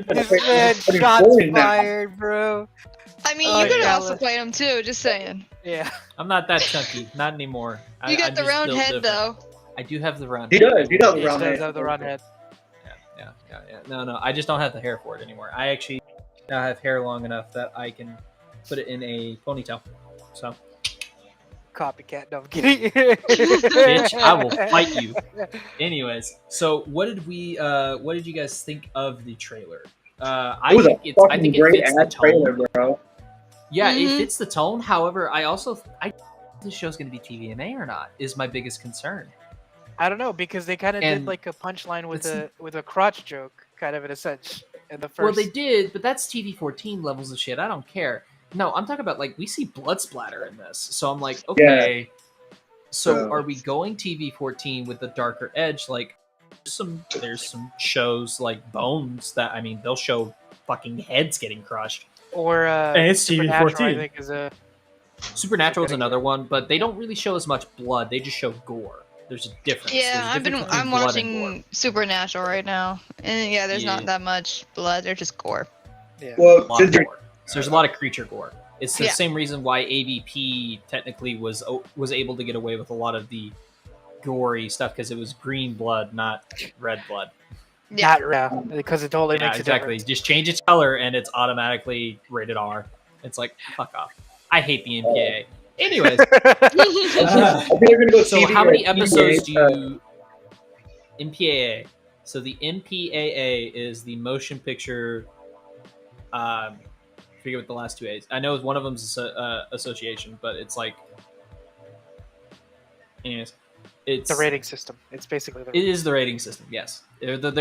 This man shots fired, bro. I mean, Oh, you could yeah. also play him too. Just saying. Yeah. I'm not that chunky, not anymore. You got I'm the just round built head different. though. I do have the round. He head. does. He does He the round does head. have the round head. Yeah. No, I just don't have the hair for it anymore. I actually now have hair long enough that I can put it in a ponytail. So, Copycat. No, I'm kidding. bitch, I will fight you. Anyways, so what did you guys think of the trailer? I think it fits the tone. Trailer, bro. Yeah, Mhm. it fits the tone. However, I this show's going to be TVMA or not is my biggest concern. I don't know because they kind of did And like a punchline with it's- a crotch joke, kind of in a sense. In the first. Well, they did, but that's TV-14 levels of shit. I don't care. No, I'm talking about like we see blood splatter in this, so I'm like, okay. So are we going TV-14 with the darker edge? Like, there's some shows like Bones that they'll show fucking heads getting crushed. Or And it's Supernatural, TV-14. I think is a. Supernatural is another one, but they don't really show as much blood. They just show gore. There's a difference. Yeah, There's a difference between I'm blood and gore. watching Supernatural right now, and yeah, there's Yeah. not that much blood. They're just gore. Yeah. Well, A lot since of you're gore. So there's a lot of creature gore. It's the Yeah. same reason why AVP technically was able to get away with a lot of the gory stuff because it was green blood, not red blood. Yeah. Not real because it totally Yeah, makes exactly. a difference. Just change its color and it's automatically rated R. It's like fuck off. I hate the MPAA. Anyways, I think they're gonna go so TV how many or episodes do TVA, you MPAA? So the MPAA is the motion picture. I forget what the last two A's. I know one of them's association, but it's like, anyways, it's The rating system. It's basically the. It is the rating system. Yes, they're the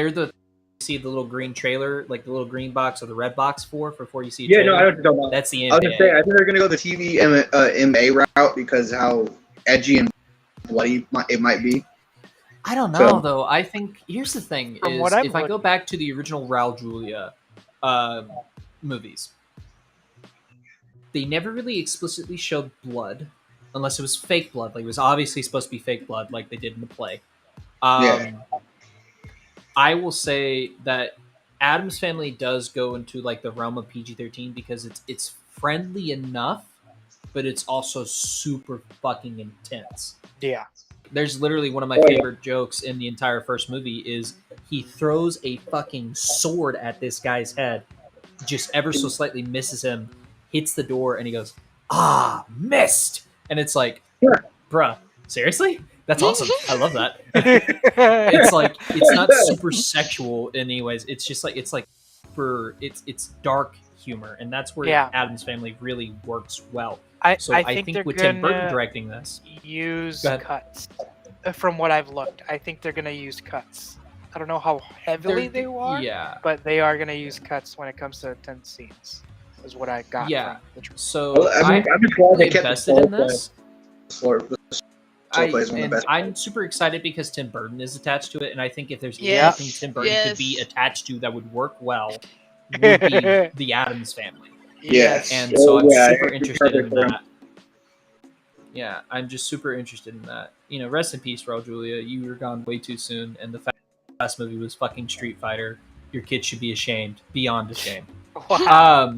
you see the little green trailer, like the little green box or the red box for before you see. Yeah, trailer. no, I know what you're talking about. That's the I was gonna say, MPAA. I think they're gonna go the TV MA route because how edgy and bloody it might be. I don't know So- though. I think here's the thing: From is what I've if I go looked- back to the original Raul Julia movies, they never really explicitly showed blood, unless it was fake blood. Like it was obviously supposed to be fake blood, like they did in the play. Yeah. I will say that Addams Family does go into like the realm of PG-13 because it's friendly enough, but it's also super fucking intense. Yeah. There's literally one of my Oh, yeah. favorite jokes in the entire first movie is he throws a fucking sword at this guy's head, just ever so slightly misses him, hits the door, and he goes, "Ah, missed!" And it's like, Yeah. bruh, seriously? That's awesome. I love that. It's like it's not super sexual anyways. It's just like it's dark humor, and that's where Yeah. Addams Family really works well. I think they're with Tim Burton gonna directing this, use Go ahead. cuts. From what I've looked, I think they're gonna use cuts. I don't know how heavily they are, yeah. but they are gonna use cuts when it comes to intense scenes. Is what I got. Yeah. From the trailer. So I'm just glad they kept invested the in this. Slow play is one of the best. I'm super excited because Tim Burton is attached to it, and I think if there's Yes. anything Tim Burton could be Yes. attached to that would work well, would be the Addams Family. Yes. And so I'm yeah, super it'd be interested in perfect for him. that. Yeah, I'm just super interested in that. Rest in peace, Raul Julia. You were gone way too soon, and the fact that the last movie was fucking Street Fighter. Your kids should be ashamed, beyond ashamed. Wow.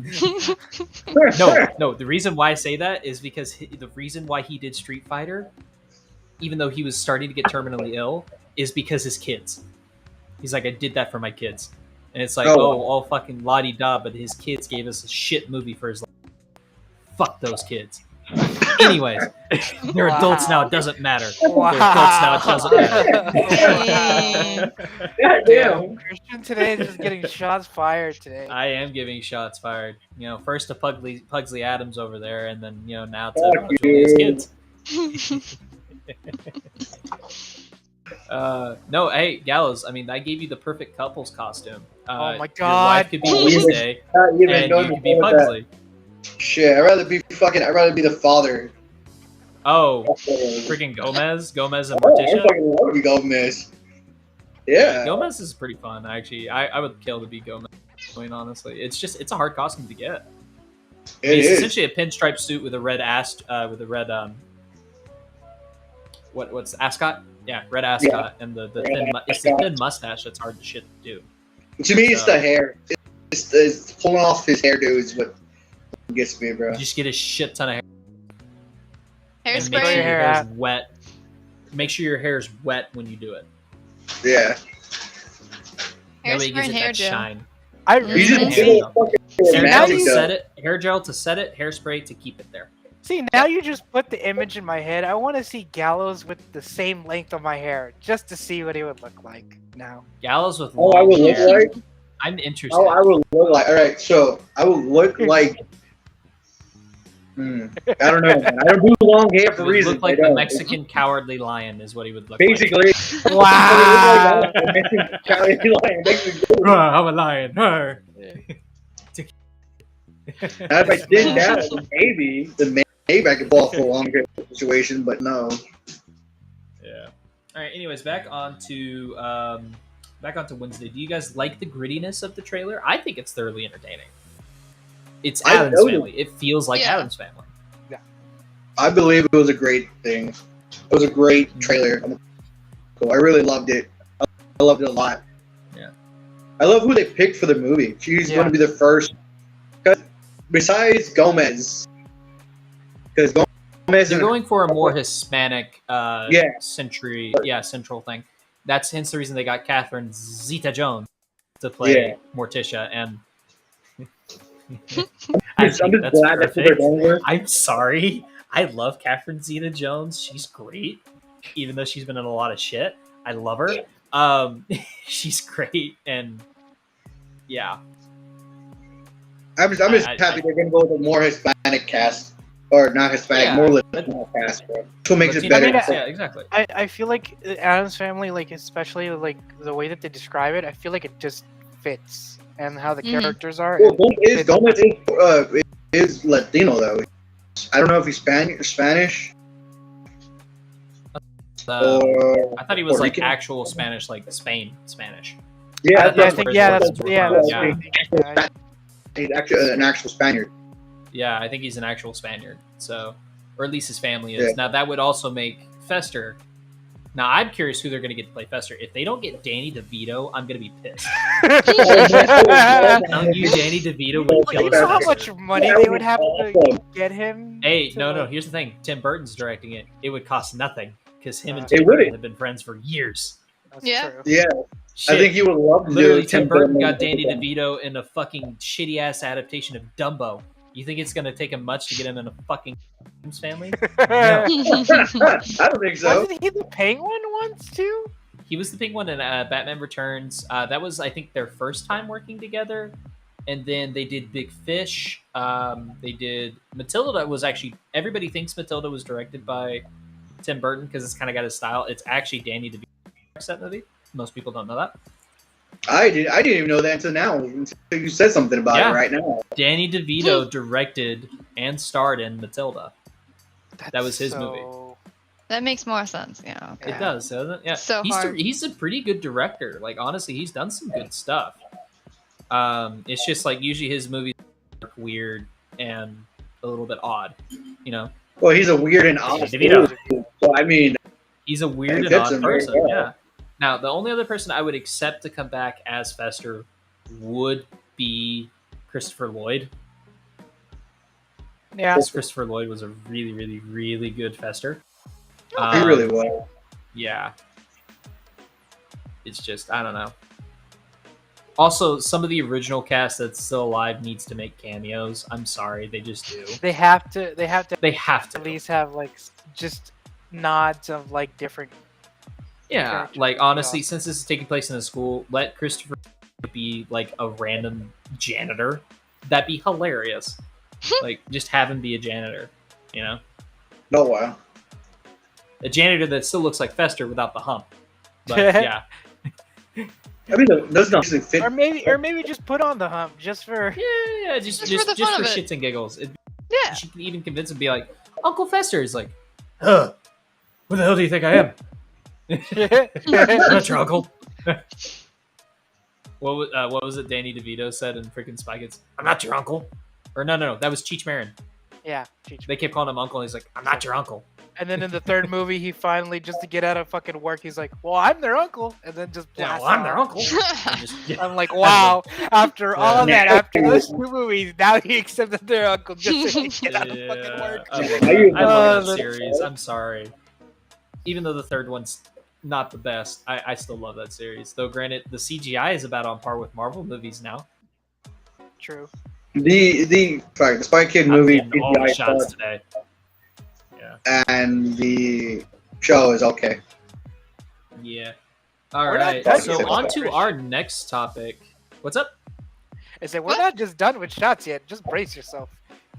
No. The reason why I say that is because the reason why he did Street Fighter, even though he was starting to get terminally ill, is because his kids. He's like, I did that for my kids, and it's like, all fucking la-di-da, but his kids gave us a shit movie for his life. Fuck those kids. Anyways, they're adults now. It doesn't matter. Wow. They're adults now. It doesn't matter. God damn. Christian today is just getting shots fired today. I am giving shots fired. First to Pugsley Adams over there, and then now to Fuck Julia's you. kids. No, hey Gallows. I gave you the perfect couples costume. Oh my Your God. wife could be Wednesday, Not even and you going could be before that. Pugsley. Shit, I'd rather be the father. Oh, freaking Gomez and Oh, I'm Morticia. fucking love you, Gomez. Yeah. Gomez is pretty fun. Actually, I would kill to be Gomez. Honestly, it's a hard costume to get. It It's is. essentially a pinstripe suit with a red what's ascot? Yeah, red ascot, and the thin mustache that's hard to shit to do. To me, it's the hair. It's pulling off his hairdo is what gets me, bro. You just get a shit ton of hair. And Hairspray. make sure your hair hair out. is wet. Make sure your hair is wet when you do it. Yeah. That way it Hairspray gives and it hair that gel. shine. I You really just See, get a fucking Hair now gel magic to you- though. set it. Hair gel to set it. Hairspray to keep it there. See, now you just put the image in my head. I want to see Gallows with the same length of my hair, just to see what he would look like now. Gallows with Oh, I long would look hair. like. I'm interested. Oh, I would look like. All right, so I would look like. I don't know, man. I don't do long hair He for would reasons. look like I the don't. Mexican cowardly lion is what he would look Basically, Wow. like. I'm a lion. Arr. If I did that, then maybe I could fall for a long hair situation, but no. Yeah. All right. Anyways, back onto Wednesday. Do you guys like the grittiness of the trailer? I think it's thoroughly entertaining. It's I Adam's know. Family. It feels like Yeah. Adam's Family. I believe it was a great thing. It was a great trailer. Cool. I really loved it. I loved it a lot. Yeah. I love who they picked for the movie. She's Yeah. going to be the first. 'Cause besides Gomez, because Gomez They're is going for a more Hispanic Yeah. central thing. That's hence the reason they got Catherine Zeta-Jones to play Yeah. Morticia, and I'm just glad that's what they're going with. I'm sorry. I love Catherine Zeta-Jones. She's great, even though she's been in a lot of shit. I love her. She's great, and yeah, I'm just happy they're going to go with a more Hispanic cast. Or not Hispanic, Yeah. more Latino cast, bro. That's what makes it Latino- better. I mean, yeah, exactly. I feel like Adam's Family, like especially like the way that they describe it, I feel like it just fits and how the Mhm. characters are. Well, and Gomez is Latino, though. I don't know if he's Spanish or... I thought he was Puerto like Rican? actual Spanish, like Spanish. Yeah, I yeah, I that's think what yeah, it's that's called. yeah, that's Yeah. what I think. Yeah, he's actually an actual Spaniard. Yeah, I think he's an actual Spaniard. So, or at least his family is. Yeah. Now that would also make Fester. Now I'm curious who they're going to get to play Fester. If they don't get Danny DeVito, I'm going to be pissed. Telling you, Danny DeVito would Like, kill you know how us. much money That they would would be have to awesome. get him? Hey, to, no. like- Here's the thing: Tim Burton's directing it. It would cost nothing because him and It Tim would. Burton have been friends for years. That's Yeah. true. Yeah, Shit. I think he would love to Literally, do Tim Burton got Danny Burton. DeVito in a fucking shitty ass adaptation of Dumbo. You think it's gonna take him much to get him in a fucking Adam's Family? No. I don't think so. Wasn't he the penguin once too? He was the penguin in Batman Returns. That was, I think, their first time working together. And then they did Big Fish. They did Matilda. Was actually, everybody thinks Matilda was directed by Tim Burton because it's kind of got his style. It's actually Danny DeVito that movie. Most people don't know that. I didn't even know that until now. Until you said something about Yeah. it right now. Danny DeVito directed and starred in Matilda. That was his movie. That makes more sense. Yeah. It does, doesn't it? Yeah. So he's hard. he's a pretty good director. Like honestly, he's done some good stuff. It's just like usually his movies are weird and a little bit odd. You know, Well, he's a weird and odd DeVito. dude. So I mean, he's a weird It and fits odd him very person. well. Yeah. Now, the only other person I would accept to come back as Fester would be Christopher Lloyd. Yeah. Because Christopher Lloyd was a really, really, really good Fester. he really was. Yeah. It's just, I don't know. Also, some of the original cast that's still alive needs to make cameos. I'm sorry, they just do. They have to. They have to They have to. at least have like just nods of like different. Yeah, characters. like honestly, Yeah. since this is taking place in a school, let Christopher be like a random janitor. That'd be hilarious. Like, just have him be a janitor, you know? Oh wow. A janitor that still looks like Fester without the hump. But yeah. I mean, those don't actually fit. Or maybe just put on the hump just for. Yeah, just Just for the for fun of it. shits and giggles. Yeah. She could even convince him to be like, Uncle Fester is like, Huh. Who the hell do you think I am? I'm not your uncle. What was it Danny DeVito said in freaking Spy Kids? I'm not your uncle. Or no, that was Cheech Marin. Yeah. They kept calling him uncle, and he's like, I'm not your uncle. And then in the third movie, he finally, just to get out of fucking work, he's like, well, I'm their uncle. And then just Yeah, blasts well, I'm their off. uncle. I'm like, wow. After all Yeah. that, after those 2 movies, now he accepted their uncle just so he can get out of fucking work. I love that that's series. I'm sorry. Even though the third one's not the best, I still love that series. Though, granted, the CGI is about on par with Marvel movies now. True. The Spy Kid I'm movie getting all the CGI shots stuff, today. Yeah. and the show is okay. Yeah. All We're not right. done So yet. on to our next topic. What's up? I said, we're not just done with shots yet. Just brace yourself.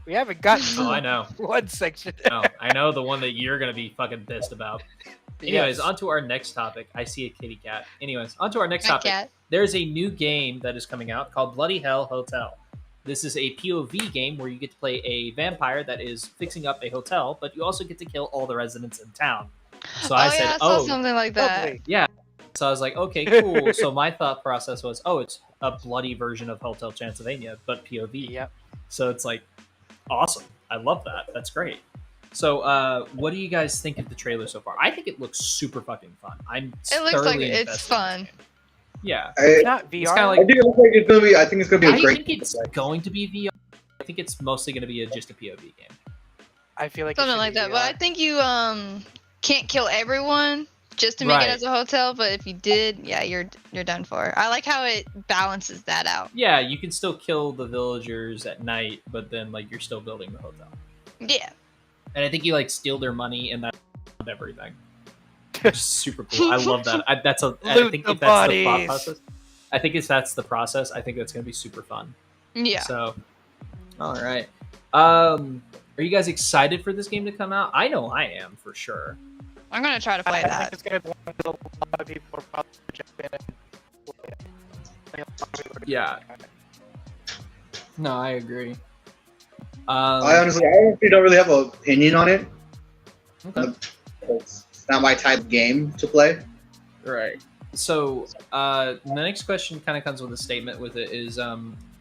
We haven't gotten Oh, to I know. one section. No, I know the one that you're gonna be fucking pissed about. Anyways, on to our next topic. I see a kitty cat. Anyways, on to our next My topic. cat. There's a new game that is coming out called Bloody Hell Hotel. This is a POV game where you get to play a vampire that is fixing up a hotel, but you also get to kill all the residents in town. So I said, I saw something like that. Lovely. So I was like, okay, cool. So my thought process was, it's a bloody version of Hotel Transylvania, but POV. Yep. So it's like, awesome. I love that. That's great. So what do you guys think of the trailer so far? I think it looks super fucking fun. It looks like it's fun. Yeah. Not VR. It's kind of I like, think it looks like it's gonna be. I think it's gonna be a I great. think it's going to be VR. I think it's mostly going to be just a POV game. I feel like it Something should like be that. VR. But I think you can't kill everyone just to make Right. it as a hotel. But if you did, yeah, you're done for. I like how it balances that out. Yeah, you can still kill the villagers at night, but then like you're still building the hotel. Yeah. And I think you like steal their money and that's everything. Which is super cool. I love that. I Loot think the if that's the thought bodies. process. I think if that's the process, I think that's going to be super fun. Yeah. So, all right. Are you guys excited for this game to come out? I know I am for sure. I'm gonna try to play I think that. it's gonna be one that a lot of people are probably jump in and play it. Yeah. No, I agree. I honestly don't really have an opinion on it. Okay. It's not my type of game to play. Right. So the next question kind of comes with a statement with it is,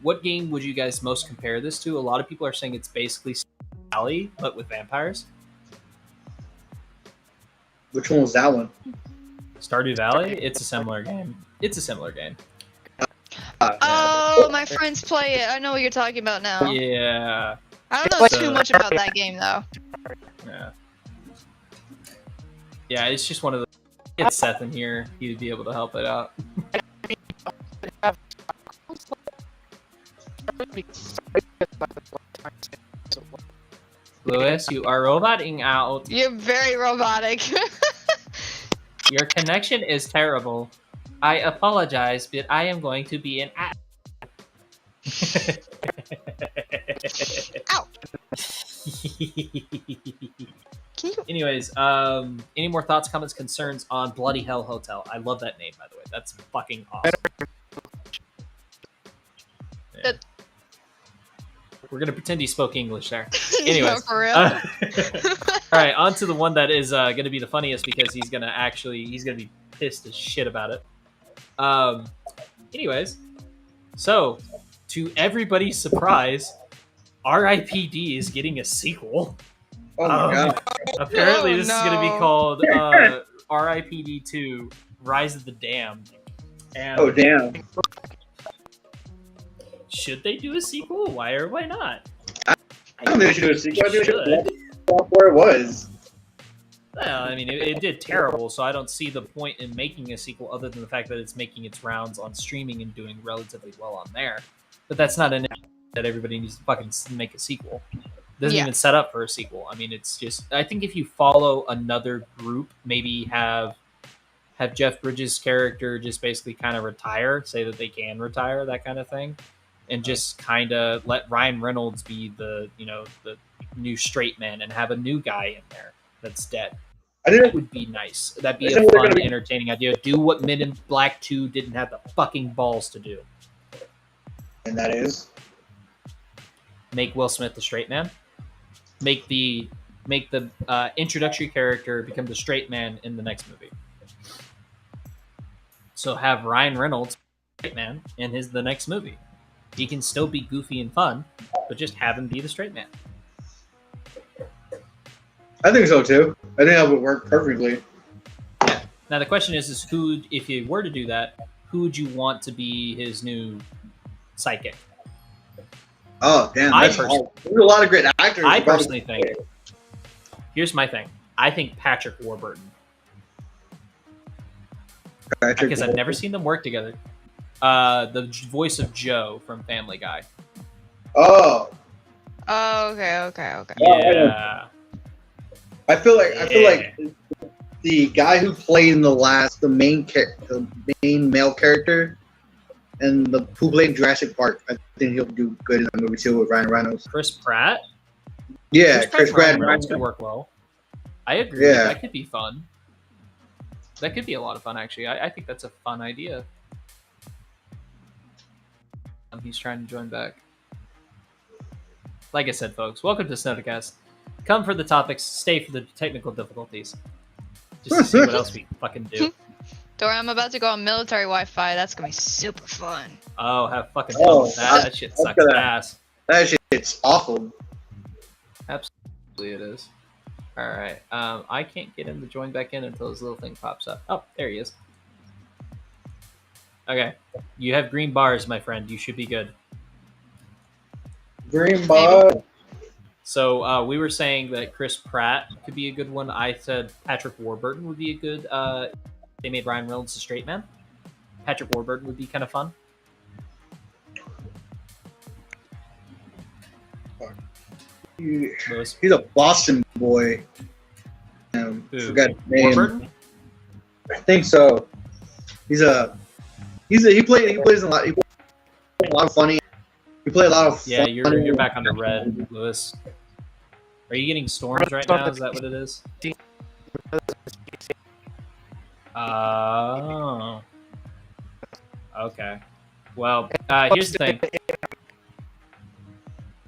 what game would you guys most compare this to? A lot of people are saying it's basically Alley, but with vampires. Which one was that one? Stardew Valley? It's a similar game. Oh, my friends play it. I know what you're talking about now. Yeah. I don't know So- too much about that game though. Yeah. Yeah, it's just one of the. Get Seth in here. He'd be able to help it out. Lewis, you are roboting out. You're very robotic. Your connection is terrible. I apologize, but I am going to be an Ow. Can you? Anyways, any more thoughts, comments, concerns on Bloody Hell Hotel? I love that name, by the way. That's fucking awesome. Yeah. We're gonna pretend he spoke English there. Anyways, No, for real. all right, on to the one that is gonna be the funniest because he's gonna be pissed as shit about it. Anyways, so to everybody's surprise, R.I.P.D. is getting a sequel. Oh my god! Apparently, Oh, this is going to be no. called R.I.P.D. 2: Rise of the Damned. And Oh damn! should they do a sequel? Why or why not? I don't think they should do a sequel. I think they should Should. stop where it was. Well, I mean, it did terrible, so I don't see the point in making a sequel other than the fact that it's making its rounds on streaming and doing relatively well on there. But that's not an issue that everybody needs to fucking make a sequel. Doesn't Yeah. even set up for a sequel. I mean, it's just. I think if you follow another group, maybe have Jeff Bridges' character just basically kind of retire, say that they can retire, that kind of thing, and just kind of let Ryan Reynolds be the new straight man and have a new guy in there that's dead. I That didn't. would be nice. That'd be I a think they're fun, gonna be- entertaining idea. Do what Men in Black 2 didn't have the fucking balls to do. And that is. Make Will Smith the straight man. Make the make the introductory character become the straight man in the next movie. So have Ryan Reynolds straight man in the next movie. He can still be goofy and fun, but just have him be the straight man. I think so too. I think that would work perfectly. Yeah. Now the question is who, if you were to do that, who would you want to be his new sidekick? Oh damn! I There's a lot of great actors. I personally think. Here's my thing. I think Patrick Warburton, because I've never seen them work together. The voice of Joe from Family Guy. Oh. Oh, okay. Yeah. I feel like the guy who played in the main male character, and who played Jurassic Park, I think he'll do good in the movie too with Ryan Reynolds. Chris Pratt. Yeah, Chris Pratt. Could work well. I agree. Yeah. That could be fun. That could be a lot of fun, actually. I think that's a fun idea. He's trying to join back. Like I said, folks, welcome to Snodacast. Come for the topics, stay for the technical difficulties. Just to see what else we fucking do. Don't worry, I'm about to go on military Wi-Fi. That's gonna be super fun. Oh, have fucking fun with that. That shit sucks ass. That shit's awful. Absolutely it is. Alright, I can't get him to join back in until this little thing pops up. Oh, there he is. Okay, you have green bars, my friend. You should be good. Green bar. So we were saying that Chris Pratt could be a good one. I said Patrick Warburton would be a good. They made Ryan Reynolds a straight man. Patrick Warburton would be kind of fun. He's a Boston boy. Forgot his name. Warburton? I think so. He plays a lot. He plays a lot of funny. He played a lot of. Yeah, you're back on the red, Lewis. Are you getting storms right now? Is that what it is? Oh. Okay. Well, here's the thing.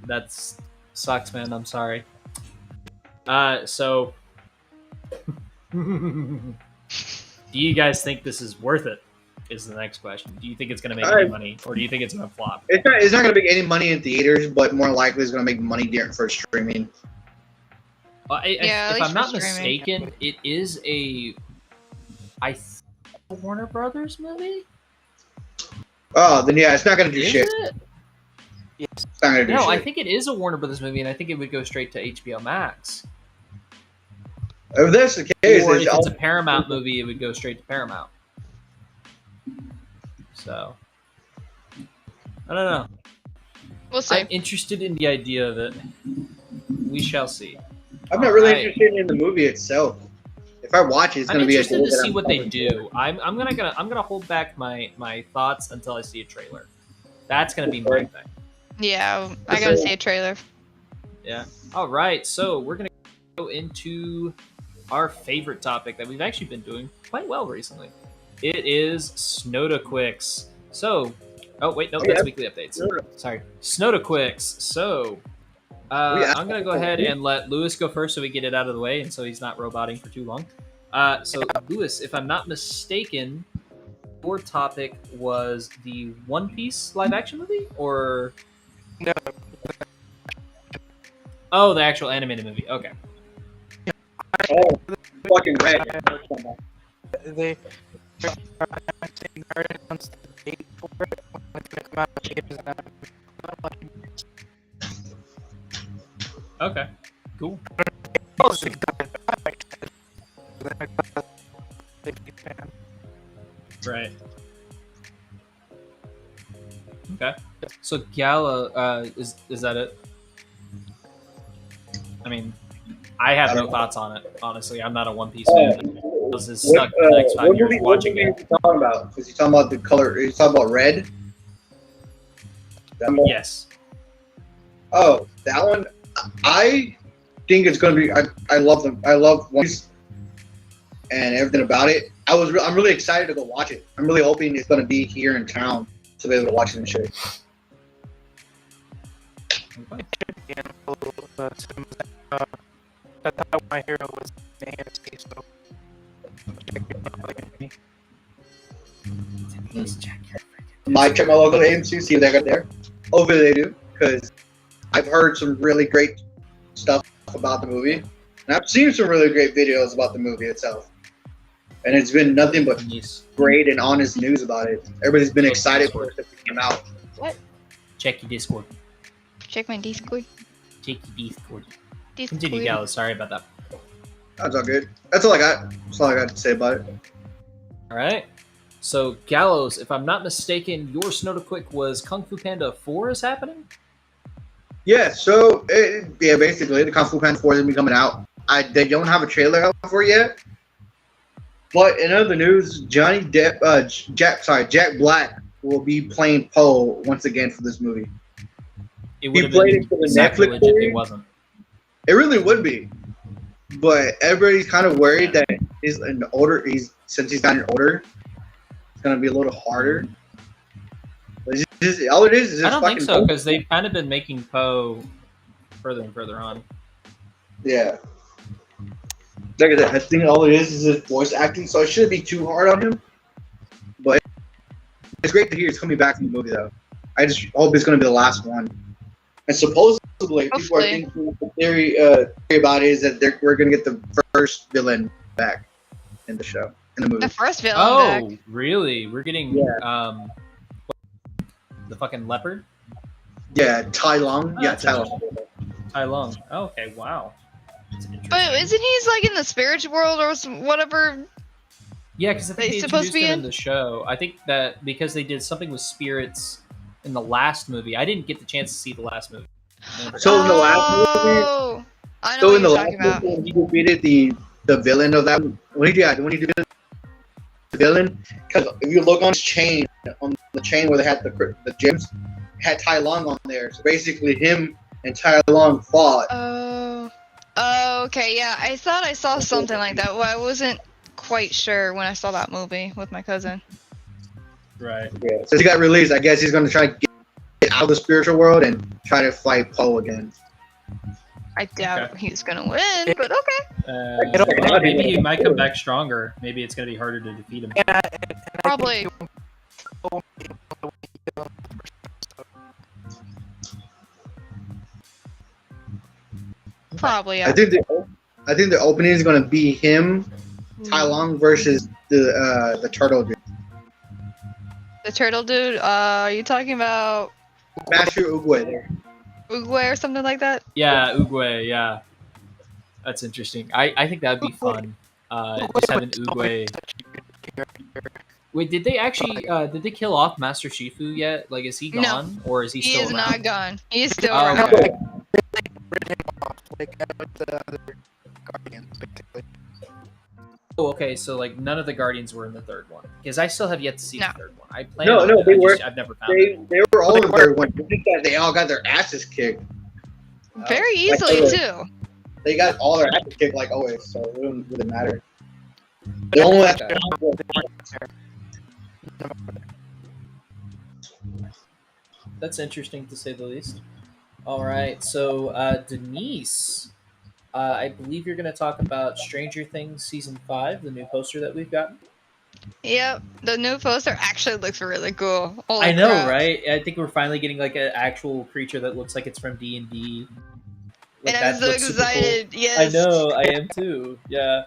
That sucks, man. I'm sorry. So, do you guys think this is worth it? Is the next question. Do you think it's going to make any money, or do you think it's going to flop? It's not going to make any money in theaters, but more likely it's going to make money for streaming. If I'm not mistaken, it is a Warner Brothers movie. Oh, then yeah, it's not going to do shit. Yes. It's not going to do shit. No, I think it is a Warner Brothers movie, and I think it would go straight to HBO Max. If that's the case, or if it's a Paramount movie, it would go straight to Paramount. So, I don't know. We'll see. I'm interested in the idea of it. We shall see. I'm not really interested in the movie itself. If I watch it, it's going to be interested to see what they do. I'm gonna hold back my thoughts until I see a trailer. That's gonna be my thing. Yeah, I gotta see a trailer. Yeah. All right. So we're gonna go into our favorite topic that we've actually been doing quite well recently. It is Snodacast. So, oh wait, no, that's weekly updates. Sorry, Snodacast. So, I'm gonna go ahead and let Lewis go first, so we get it out of the way, and so he's not roboting for too long. So, Lewis, if I'm not mistaken, your topic was the One Piece live-action movie, or No. Oh, the actual animated movie. Okay. Oh, fucking red. They announced the date for it when it's gonna come out. Okay. Cool. Right. Okay. So Gala, is that it? I mean, I have no thoughts on it. Honestly, I'm not a One Piece fan. This is stuck for the next 5 years watching it. What are you talking about? Is he talking about the color? Is he talking about red? Yes. Oh, that one. I think it's gonna be. I love them. I love One Piece and everything about it. I'm really excited to go watch it. I'm really hoping it's gonna be here in town to be able to watch it and shit. That Might check my local AMC, see if they got there. Hopefully they do, because I've heard some really great stuff about the movie, and I've seen some really great videos about the movie itself. And it's been nothing but great and honest news about it. Everybody's been excited for it since it came out. What? Check your Discord. Check my Discord. Check your Discord. Discord. Continue, Gallo. Sorry about that. That's all good. That's all I got. That's all I got to say about it. All right. So, Gallows, if I'm not mistaken, your Snowdaquick was Kung Fu Panda 4 is happening? Yeah, so, basically, the Kung Fu Panda 4 is going to be coming out. They don't have a trailer out for it yet. But in other news, Jack Black will be playing Poe once again for this movie. It would have been sacrilege if it wasn't. It really would be. But everybody's kind of worried that since he's gotten older, it's gonna be a little harder. But all it is just I don't think so, Poe. because they've kind of been making Poe further and further on. Yeah. Like I said, I think all it is his voice acting, so it shouldn't be too hard on him. But it's great to hear he's coming back from the movie, though. I just hope it's gonna be the last one. And supposedly, people are thinking the theory about it is that we're gonna get the first villain back in the show, in the movie. The first villain back. Oh, really? We're getting the fucking leopard? Yeah, Tai Lung. Oh, Yeah, Tai Lung. Tai Lung. Oh, okay, wow. But isn't he like in the spirit world or whatever? Yeah, because I think they supposed introduced to be him in the show. I think that because they did something with spirits in the last movie. I didn't get the chance to see the last movie. So in the last movie, I know what you're talking about. When he defeated the villain of that, when he did the villain, because if you look on his chain, on the chain where they had the gems, it had Tai Lung on there. So basically, him and Tai Lung fought. Oh, okay, yeah. I thought I saw something like that. Well, I wasn't quite sure when I saw that movie with my cousin. Right. Yeah. Since he got released, I guess he's going to try to get out of the spiritual world and try to fight Poe again. I doubt he's going to win, but okay. Maybe he might come back stronger. Maybe it's going to be harder to defeat him. Probably. Probably, yeah. I think the opening is going to be him, Tai Lung versus the turtle dude. The turtle dude? Are you talking about Master Oogway? Oogway or something like that? Yeah, Oogway, yeah. That's interesting. I think that would be fun. Just having Oogway. Wait, did they actually did they kill off Master Shifu yet? Like, is he gone? Or is he still around? He is not gone. He's still Oh, around. okay. The other Guardians, basically. Oh, okay. So like none of the Guardians were in the third one because I still have yet to see the third one. I plan. They were. I've never found it. They were all in the third one. I think that they all got their asses kicked. Very easily too. They got all their asses kicked like always, so it wouldn't really matter. They only have That's interesting to say the least. All right, so Denise, I believe you're going to talk about Stranger Things Season 5, the new poster that we've gotten. Yep, the new poster actually looks really cool. Holy I know, crap. right? I think we're finally getting like an actual creature that looks like it's from D&D. Like, And I'm so excited, cool. yes. I know, I am too, yeah.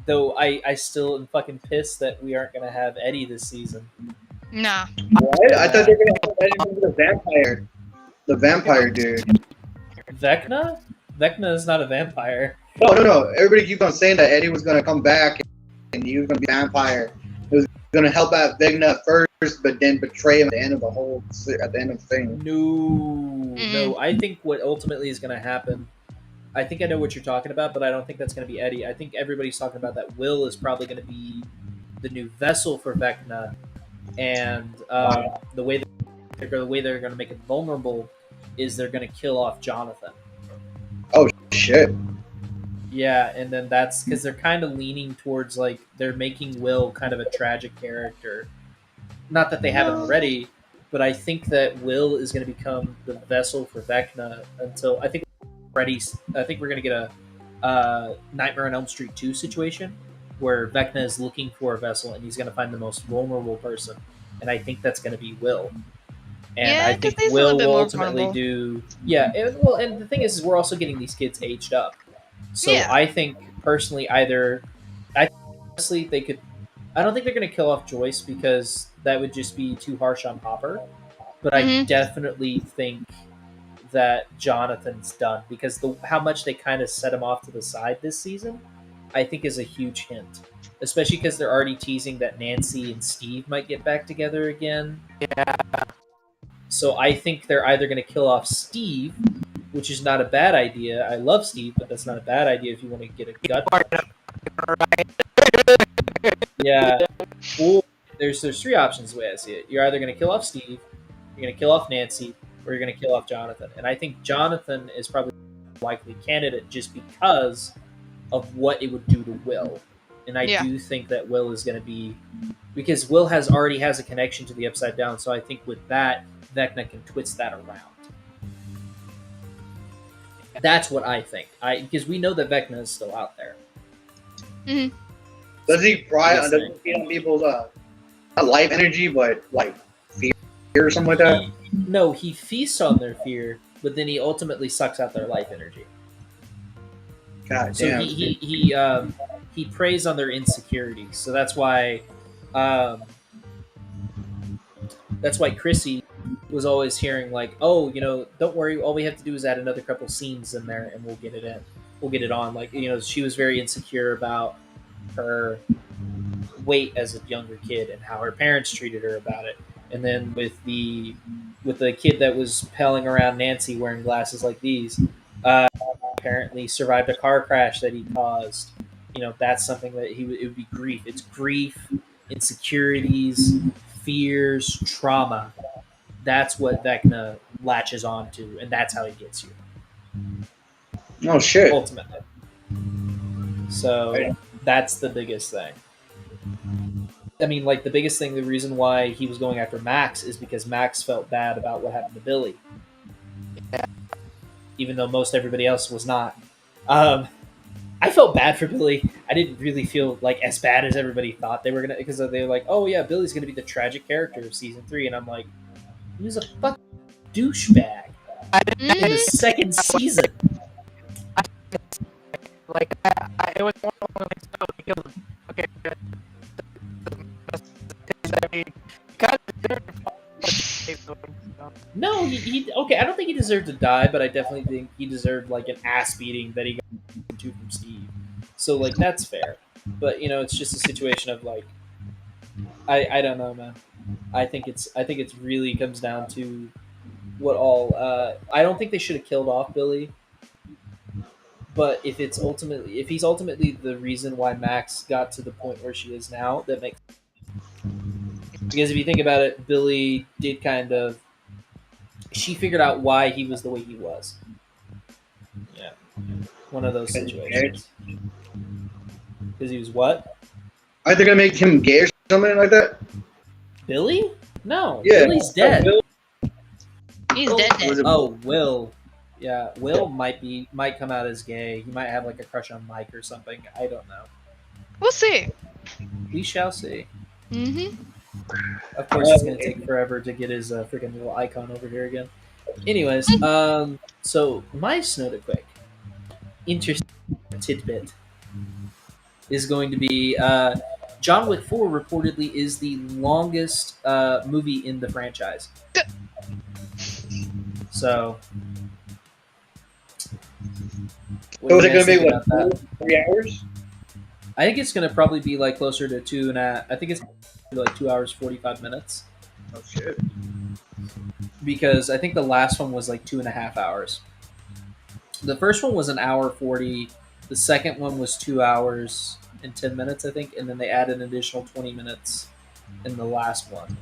Though I still am fucking pissed that we aren't going to have Eddie this season. Nah. What? I thought they were going to have Eddie the vampire. The vampire dude. Vecna? Vecna is not a vampire. No. Everybody keeps on saying that Eddie was going to come back and he was going to be a vampire. He was going to help out Vecna first, but then betray him at the end of the thing. No. I think what ultimately is going to happen, I think I know what you're talking about, but I don't think that's going to be Eddie. I think everybody's talking about that Will is probably going to be the new vessel for Vecna, and the way they're going to make it vulnerable is they're going to kill off Jonathan. Oh shit! Yeah, and then that's because they're kind of leaning towards like they're making Will kind of a tragic character. Not that they haven't already, but I think that Will is going to become the vessel for Vecna until I think we're going to get a Nightmare on Elm Street 2 situation where Vecna is looking for a vessel and he's going to find the most vulnerable person and I think that's going to be Will. And Yeah, I 'cause think he's a Will little bit will more ultimately vulnerable. do. Yeah, and the thing is we're also getting these kids aged up. So Yeah. I think personally, honestly they could. I don't think they're going to kill off Joyce because that would just be too harsh on Hopper. But I Mhm. definitely think that Jonathan's done because how much they kind of set him off to the side this season, I think is a huge hint. Especially because they're already teasing that Nancy and Steve might get back together again. Yeah. So I think they're either going to kill off Steve, which is not a bad idea. I love Steve, but that's not a bad idea if you want to get a gut punch. Yeah. Or there's three options the way I see it. You're either going to kill off Steve, you're going to kill off Nancy, or you're going to kill off Jonathan. And I think Jonathan is probably the likely candidate just because of what it would do to Will. And I Yeah. do think that Will is going to be because Will already has a connection to the Upside Down. So I think with that, Vecna can twist that around. That's what I think. Because we know that Vecna is still out there. Mhm. Does he pry Yes, does he feed on people's not life energy, but like fear or something like that? No, he feasts on their fear, but then he ultimately sucks out their life energy. God So damn. he preys on their insecurities. So that's why Chrissy was always hearing like, oh, don't worry, all we have to do is add another couple scenes in there, and we'll get it in. We'll get it on. Like, she was very insecure about her weight as a younger kid and how her parents treated her about it. And then with the kid that was pelling around Nancy wearing glasses like these, apparently survived a car crash that he caused. That's something that it would be grief. It's grief, insecurities, fears, trauma. That's what Vecna latches onto, and that's how he gets you Oh shit. ultimately. So that's the biggest thing. I mean, like the biggest thing, the reason why he was going after Max is because Max felt bad about what happened to Billy, even though most everybody else was not. I felt bad for Billy. I didn't really feel like as bad as everybody thought they were gonna, because they were like, "Oh yeah, Billy's gonna be the tragic character of season 3," and I'm like, he was a fucking douchebag in the Mhm. second season. Like, it was more like, so he killed him. Okay. I mean, he kind of deserved to. No, he okay. I don't think he deserved to die, but I definitely think he deserved like an ass beating that he got from Steve. So like that's fair, but it's just a situation of like I don't know, man. I think it's really comes down to what all. I don't think they should have killed off Billy, but if he's ultimately the reason why Max got to the point where she is now, that makes because if you think about it, Billy did kind of she figured out why he was the way he was. Yeah, one of those situations. Because he was what? Are they gonna make him gay or something like that? Billy? No, Yeah. Billy's dead. He's dead. Oh, Will. Yeah, Will might come out as gay. He might have like a crush on Mike or something. I don't know. We'll see. We shall see. Mhm. Of course, it's gonna take forever to get his freaking little icon over here again. Anyways, so my Snowda quick interesting tidbit is going to be John Wick 4 reportedly is the longest movie in the franchise. So, what So do is you it guys gonna be think what, about that? 3 hours? I think it's going to probably be like closer to 2.5. I think it's like 2 hours 45 minutes Oh shit. because I think the last one was like 2.5 hours. The first one was an hour 40. The second one was 2 hours and 10 minutes, I think, and then they added an additional 20 minutes in the last one.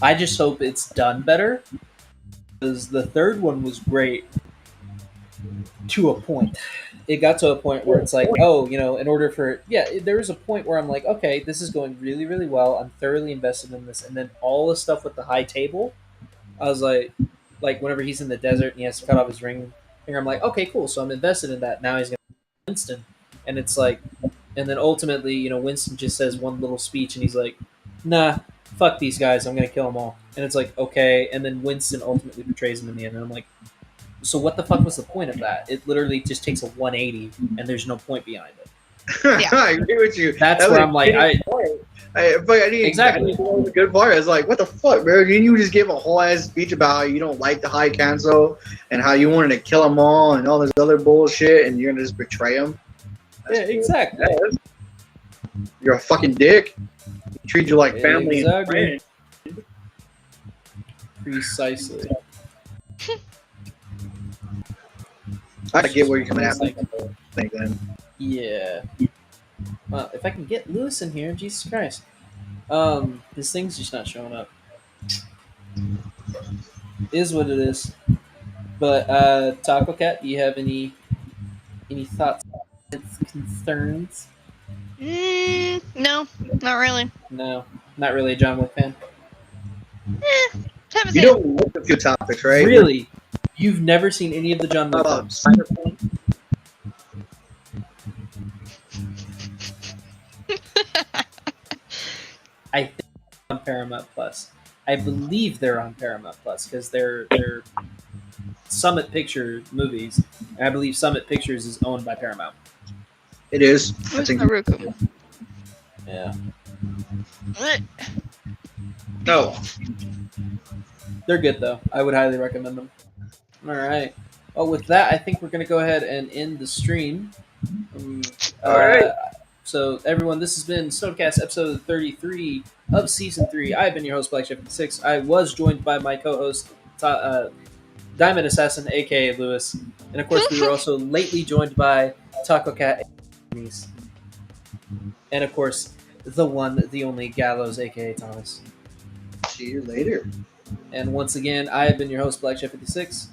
I just hope it's done better because the third one was great to a point. It got to a point where it's like, oh, in order for there was a point where I'm like, okay, this is going really, really well. I'm thoroughly invested in this, and then all the stuff with the high table, I was like whenever he's in the desert and he has to cut off his ring finger, I'm like, okay, cool. So I'm invested in that. Now he's gonna Winston, and then ultimately, Winston just says one little speech, and he's like, nah, fuck these guys, I'm gonna kill them all. And it's like, okay, and then Winston ultimately betrays him in the end, and I'm like, so what the fuck was the point of that? It literally just takes a 180, and there's no point behind it. Yeah. I agree with you. That's That where was I'm like, I need Exactly. I need the good part. It's like, what the fuck, bro? Didn't you just give a whole ass speech about how you don't like the High Council and how you wanted to kill them all and all this other bullshit, and you're gonna just betray them? yeah, exactly. You're a fucking dick. He treats you like family and Exactly. friends. Precisely. I get where you're coming at. Like, Think then. yeah. Well, if I can get Lewis in here, Jesus Christ. This thing's just not showing up. Is what it is. But Taco Cat, do you have any thoughts, concerns? No, not really. No, not really a John Wick fan. Haven't You seen it. don't look a few topics, right? Really? You've never seen any of the John Wick films? Cyberpunk? I think they're on Paramount Plus. I believe they're on Paramount Plus because they're Summit Picture movies, and I believe Summit Pictures is owned by Paramount. It is. I Where's think. Naruto? Yeah, No. they're good though. I would highly recommend them. All right. Well, with that, I think we're gonna go ahead and end the stream. All right. So, everyone, this has been Snodacast episode 33 of season 3. I've been your host, Black Chef 56. I was joined by my co-host, Diamond Assassin, aka Lewis, and of course, we were also lately joined by Taco Cat, and of course, the one, the only Gallows, aka Thomas. See you later. And once again, I have been your host, Black Chef 56.